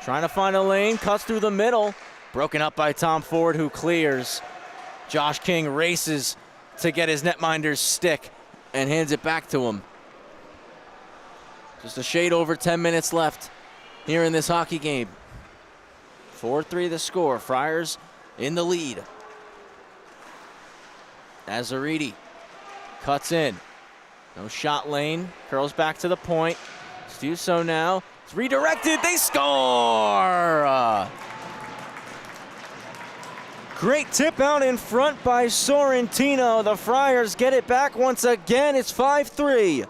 Trying to find a lane. Cuts through the middle. Broken up by Tom Ford, who clears. Josh King races to get his netminder's stick and hands it back to him. Just a shade over 10 minutes left here in this hockey game. 4-3 the score. Friars in the lead. Azaridi cuts in. No shot lane. Curls back to the point. Stiuso now. It's redirected. They score! Great tip out in front by Sorrentino. The Friars get it back once again. It's 5-3.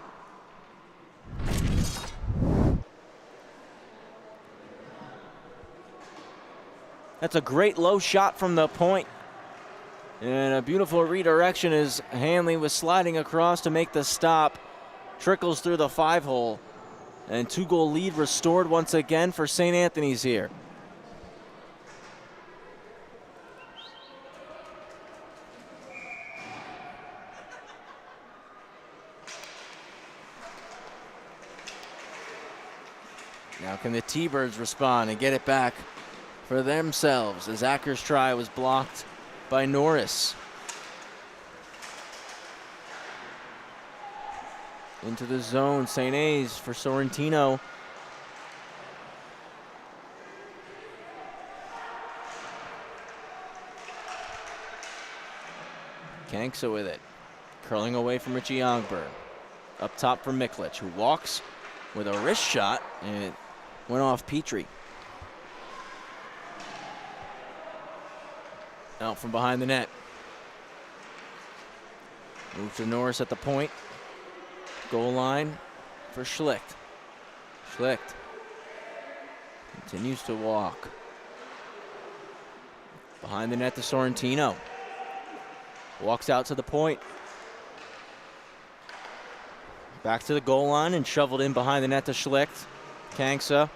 That's a great low shot from the point. And a beautiful redirection as Hanley was sliding across to make the stop. Trickles through the 5-hole. And 2-goal lead restored once again for St. Anthony's here. Now can the T-Birds respond and get it back for themselves as Acker's try was blocked by Norris. Into the zone, St. A's for Sorrentino. Kanksa with it, curling away from Richie Ogburn. Up top for Miklich, who walks with a wrist shot, and it went off Petrie. Out from behind the net. Move to Norris at the point. Goal line for Schlicht. Schlicht continues to walk. Behind the net to Sorrentino. Walks out to the point. Back to the goal line and shoveled in behind the net to Schlicht. Kanksa.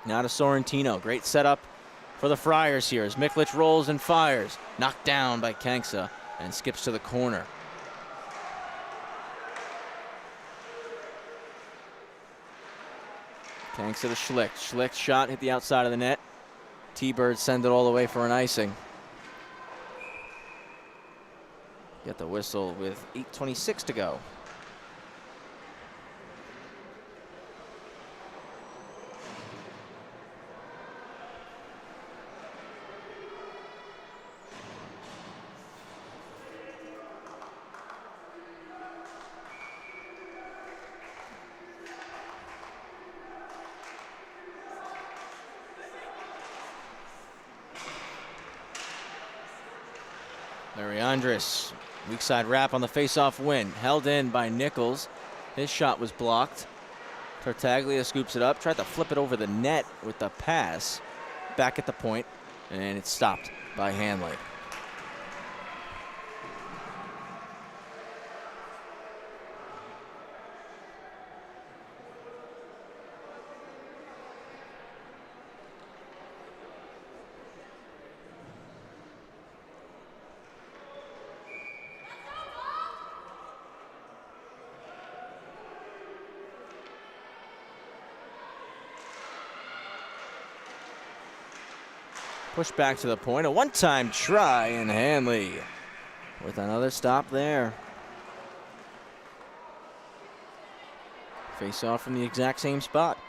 Now to Sorrentino. Great setup for the Friars here as Miklich rolls and fires. Knocked down by Kanksa and skips to the corner. Kanksa to Schlicht. Schlicht's shot hit the outside of the net. T-Birds send it all the way for an icing. Get the whistle with 8:26 to go. Larry Andres, weak side wrap on the face-off win. Held in by Nichols. His shot was blocked. Tartaglia scoops it up, tried to flip it over the net with the pass. Back at the point, and it's stopped by Hanley. Push back to the point, a one-time try, and Hanley with another stop there. Face off from the exact same spot.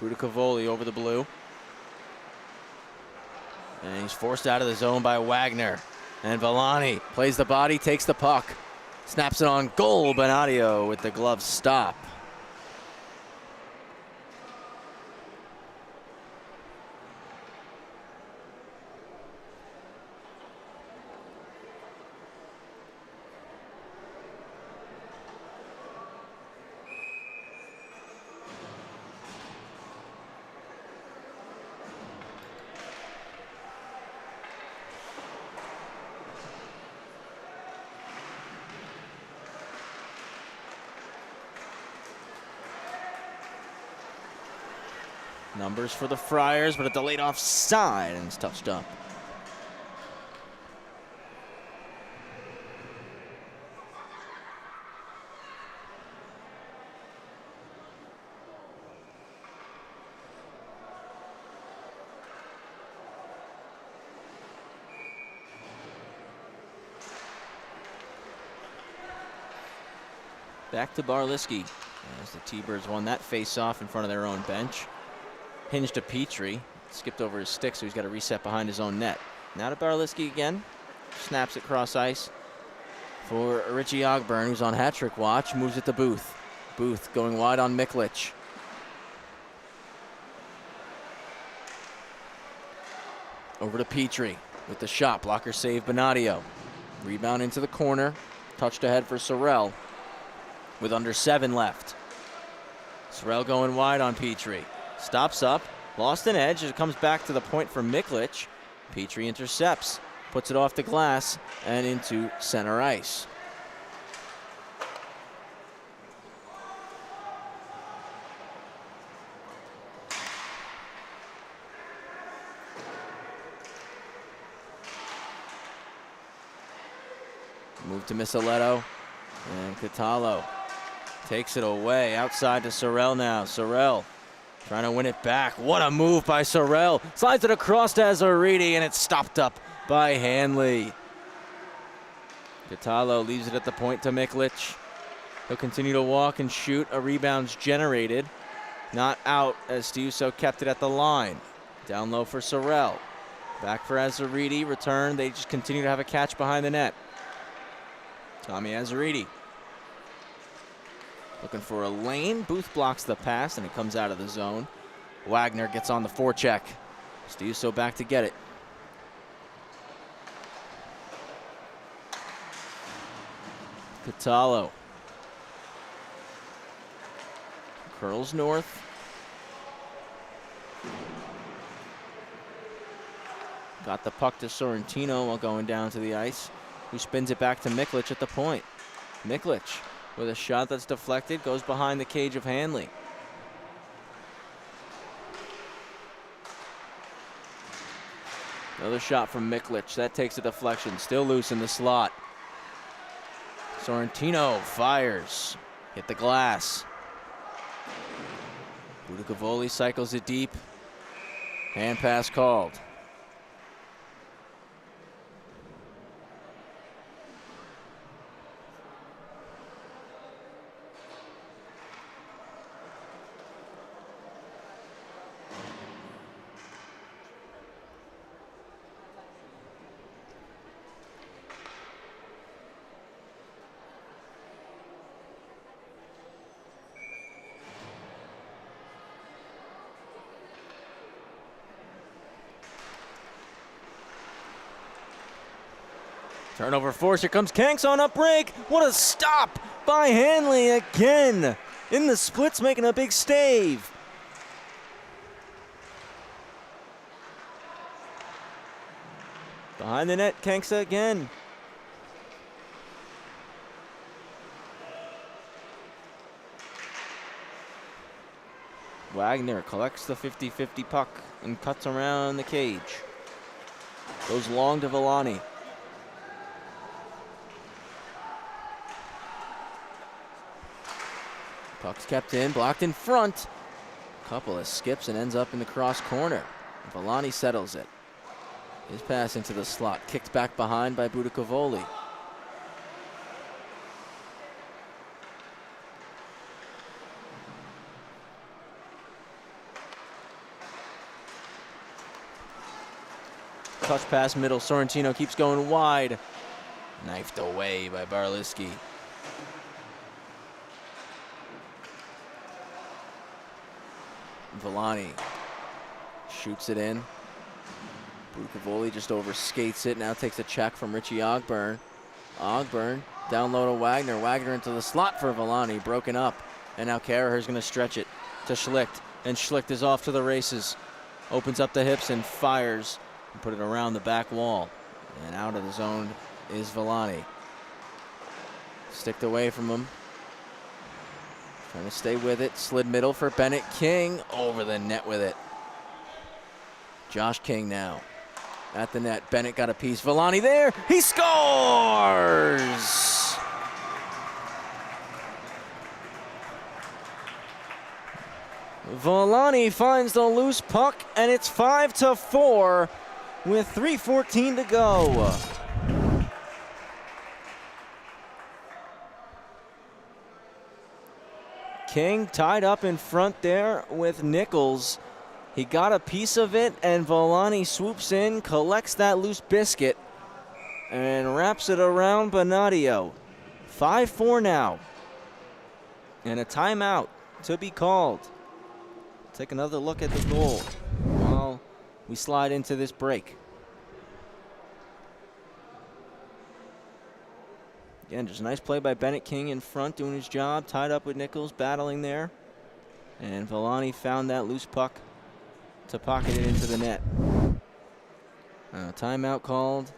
Budicavoli over the blue. And he's forced out of the zone by Wagner. And Villani plays the body, takes the puck. Snaps it on goal, Benadio with the glove stop. Numbers for the Friars, but a delayed offside, and it's touched up. Back to Barliski as the T-Birds won that face-off in front of their own bench. Hinge to Petrie. Skipped over his stick, so he's got to reset behind his own net. Now to Barliski again. Snaps it cross ice for Richie Ogburn, who's on hat-trick watch. Moves it to Booth. Booth going wide on Miklich. Over to Petrie with the shot. Blocker save Benadio. Rebound into the corner. Touched ahead for Sorrell with under 7 left. Sorrell going wide on Petrie. Stops up, lost an edge. It comes back to the point for Miklich. Petrie intercepts. puts it off the glass and into center ice. Move to Misaletto, and Catallo takes it away outside to Sorrell now. Sorrell trying to win it back. What a move by Sorrell. Slides it across to Azaridi, and it's stopped up by Hanley. Catallo leaves it at the point to Miklich. He'll continue to walk and shoot. A rebound's generated. Not out as Stiuso kept it at the line. Down low for Sorrell. Back for Azaridi. Return. They just continue to have a catch behind the net. Tommy Azaridi looking for a lane. Booth blocks the pass, and it comes out of the zone. Wagner gets on the forecheck. Stiuso back to get it. Catallo curls north. Got the puck to Sorrentino while going down to the ice, who spins it back to Miklich at the point. Miklich with a shot that's deflected, goes behind the cage of Hanley. Another shot from Miklich. That takes a deflection. Still loose in the slot. Sorrentino fires. Hit the glass. Budicavoli cycles it deep. Hand pass called. Turnover force, here comes Kanks on a break. What a stop by Hanley again. In the splits, making a big stave. Behind the net, Kanks again. Wagner collects the 50-50 puck and cuts around the cage. Goes long to Villani. Puck's kept in, blocked in front. Couple of skips and ends up in the cross corner. Villani settles it. His pass into the slot, kicked back behind by Budicavoli. Touch pass middle, Sorrentino keeps going wide. Knifed away by Barliski. Villani shoots it in. Budicavoli just overskates it. Now takes a check from Richie Ogburn. Ogburn down low to Wagner. Wagner into the slot for Villani. Broken up. And now Karaher's going to stretch it to Schlicht. And Schlicht is off to the races. Opens up the hips and fires. And put it around the back wall. And out of the zone is Villani. Sticked away from him. Trying to stay with it. Slid middle for Bennett King. Over the net with it. Josh King now at the net. Bennett got a piece. Villani there. He scores! Villani finds the loose puck, and it's 5-4 with 3:14 to go. King tied up in front there with Nichols. He got a piece of it, and Villani swoops in, collects that loose biscuit, and wraps it around Bonadio. 5-4 now. And a timeout to be called. Take another look at the goal while we slide into this break. Again, just a nice play by Bennett King in front, doing his job, tied up with Nichols, battling there. And Villani found that loose puck to pocket it into the net. Timeout called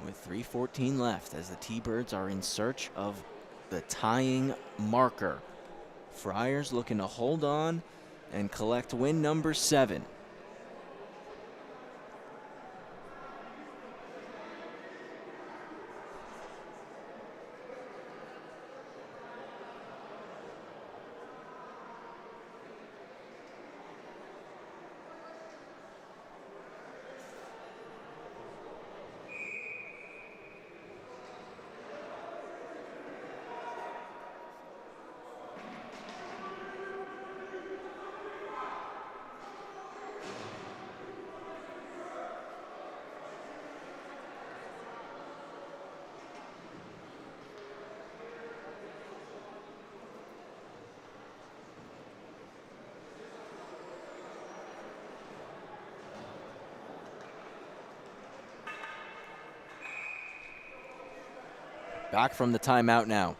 with 3:14 left as the T-Birds are in search of the tying marker. Friars looking to hold on and collect win number 7. Back from the timeout now.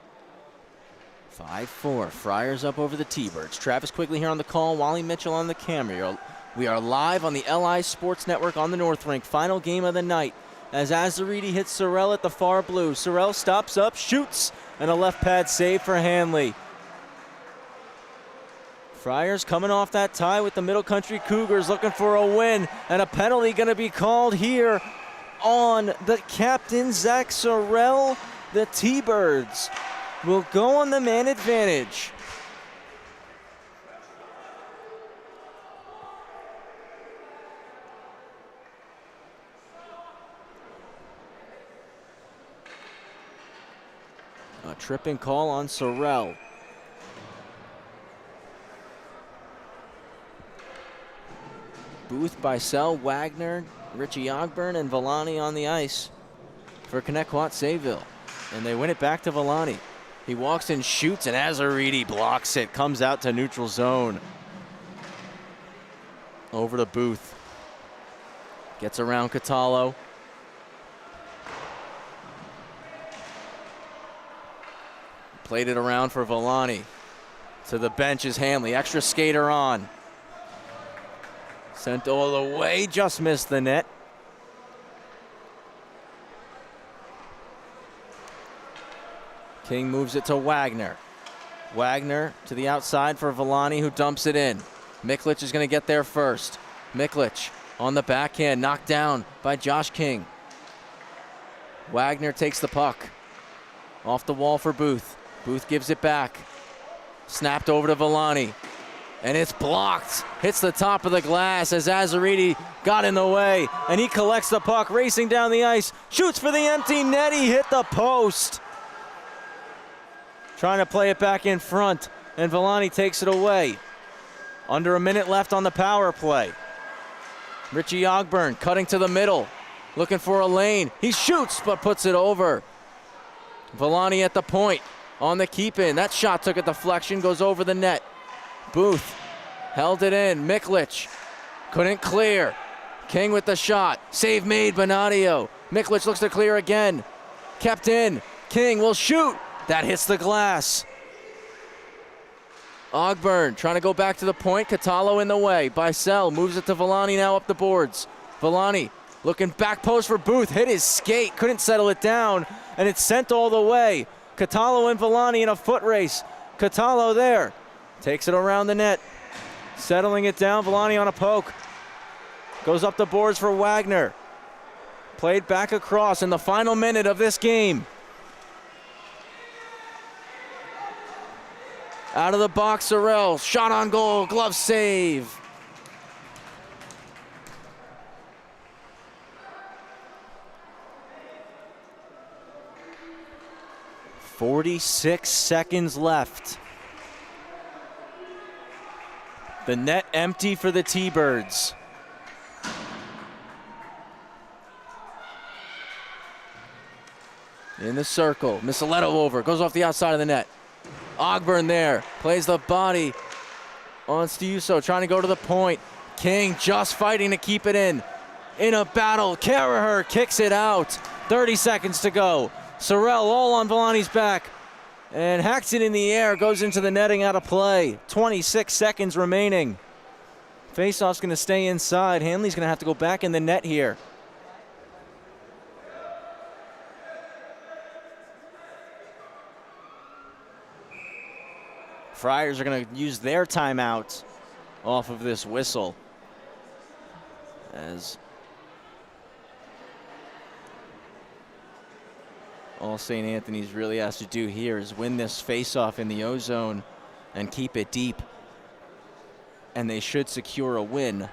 5-4. Friars up over the T-Birds. Travis Quigley here on the call. Wally Mitchell on the camera. We are live on the LI Sports Network on the North Rink. Final game of the night as Azaridi hits Sorrell at the far blue. Sorrell stops up, shoots, and a left pad save for Hanley. Friars coming off that tie with the Middle Country Cougars looking for a win, and a penalty going to be called here on the captain, Zach Sorrell. The T-Birds will go on the man advantage. A tripping call on Sorrell. Booth, Bicel, Wagner, Richie Ogburn, and Villani on the ice for Connetquot Sayville. And they win it back to Villani. He walks and shoots, and Azaridi blocks it. Comes out to neutral zone. Over to Booth. Gets around Catallo. Played it around for Villani. To the bench is Hanley. Extra skater on. Sent all the way, just missed the net. King moves it to Wagner. Wagner to the outside for Villani, who dumps it in. Miklich is going to get there first. Miklich on the backhand, knocked down by Josh King. Wagner takes the puck. Off the wall for Booth. Booth gives it back. Snapped over to Villani. And it's blocked. Hits the top of the glass as Azaridi got in the way. And he collects the puck, racing down the ice. Shoots for the empty net. He hit the post. Trying to play it back in front, and Villani takes it away. Under a minute left on the power play. Richie Ogburn cutting to the middle, looking for a lane. He shoots, but puts it over. Villani at the point, on the keep-in. That shot took a deflection, goes over the net. Booth held it in. Miklich couldn't clear. King with the shot. Save made, Bonadio. Miklich looks to clear again. Kept in. King will shoot. That hits the glass. Ogburn trying to go back to the point. Catallo in the way. Bicel moves it to Villani now up the boards. Villani looking back post for Booth. Hit his skate. Couldn't settle it down. And it's sent all the way. Catallo and Villani in a foot race. Catallo there. Takes it around the net. Settling it down. Villani on a poke. Goes up the boards for Wagner. Played back across in the final minute of this game. Out of the box, Sorrell. Shot on goal. Glove save. .46 seconds left. The net empty for the T-Birds. In the circle. Missiletto over. Goes off the outside of the net. Ogburn there. Plays the body on Stiuso. Trying to go to the point. King just fighting to keep it in. In a battle. Caraher kicks it out. 30 seconds to go. Sorrell all on Villani's back. And hacks it in the air. Goes into the netting, out of play. 26 seconds remaining. Faceoff's going to stay inside. Hanley's going to have to go back in the net here. Friars are going to use their timeout off of this whistle, as all St. Anthony's really has to do here is win this face-off in the O-zone and keep it deep, and they should secure a win.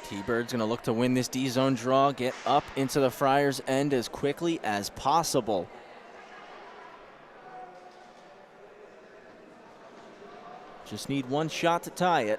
T-Bird's going to look to win this D-zone draw, get up into the Friars' end as quickly as possible. Just need one shot to tie it.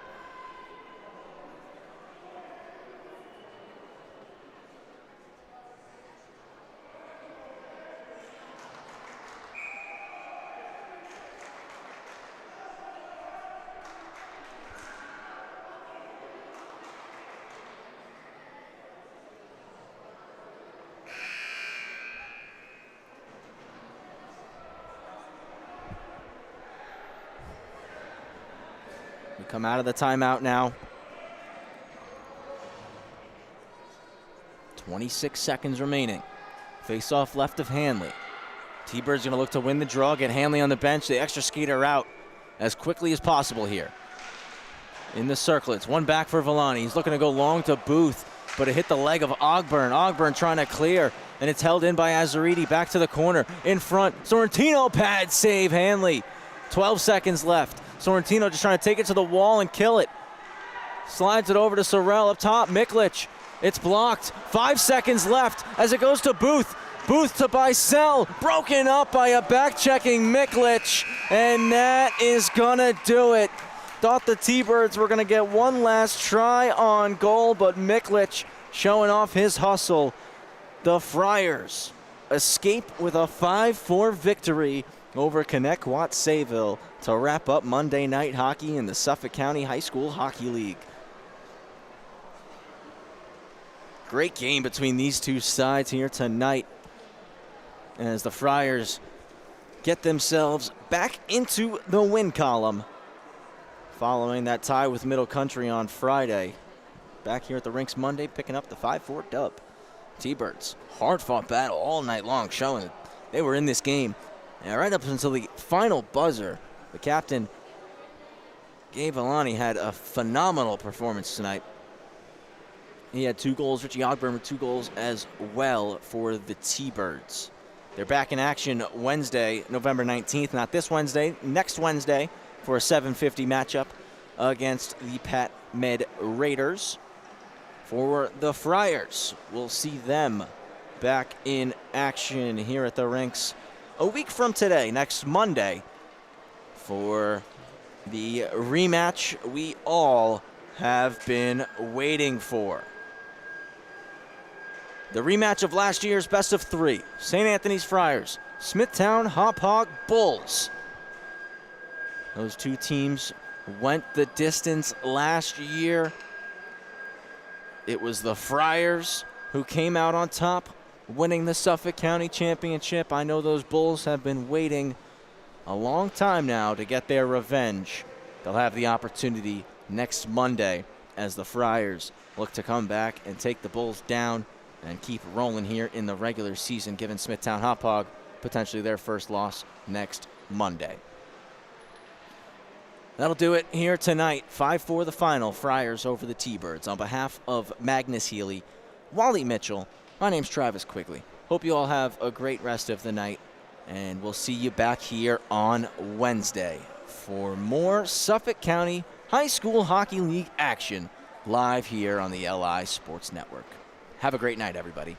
We come out of the timeout now. 26 seconds remaining. Face off left of Hanley. T-Bird's going to look to win the draw, get Hanley on the bench, the extra skater out as quickly as possible here. In the circle, it's one back for Villani. He's looking to go long to Booth, but it hit the leg of Ogburn. Ogburn trying to clear, and it's held in by Azariti. Back to the corner, in front. Sorrentino pad save Hanley. 12 seconds left. Sorrentino just trying to take it to the wall and kill it. Slides it over to Sorrell up top. Miklich, it's blocked. 5 seconds left as it goes to Booth. Booth to Bicel, broken up by a back-checking Miklich, and that is gonna do it. Thought the T-Birds were gonna get one last try on goal, but Miklich showing off his hustle. The Friars escape with a 5-4 victory over Connetquot Sayville to wrap up Monday night hockey in the Suffolk County High School Hockey League. Great game between these two sides here tonight, as the Friars get themselves back into the win column following that tie with Middle Country on Friday. Back here at the rinks Monday, picking up the 5-4 dub. T-Birds, hard-fought battle all night long, showing that they were in this game. And right up until the final buzzer, the captain, Gabe Villani, had a phenomenal performance tonight. He had 2 goals. Richie Ogburn with 2 goals as well for the T-Birds. They're back in action Wednesday, November 19th. Not this Wednesday, next Wednesday for a 7:50 matchup against the Pat Med Raiders. For the Friars, we'll see them back in action here at the rinks a week from today, next Monday, for the rematch we all have been waiting for. The rematch of last year's best of 3. St. Anthony's Friars, Smithtown Hauppauge Bulls. Those two teams went the distance last year. It was the Friars who came out on top, winning the Suffolk County Championship. I know those Bulls have been waiting a long time now to get their revenge. They'll have the opportunity next Monday as the Friars look to come back and take the Bulls down and keep rolling here in the regular season, giving Smithtown Hauppauge potentially their first loss next Monday. That'll do it here tonight. 5-4 the final. Friars over the T-Birds. On behalf of Magnus Healy, Wally Mitchell, my name's Travis Quigley. Hope you all have a great rest of the night, and we'll see you back here on Wednesday for more Suffolk County High School Hockey League action live here on the LI Sports Network. Have a great night, everybody.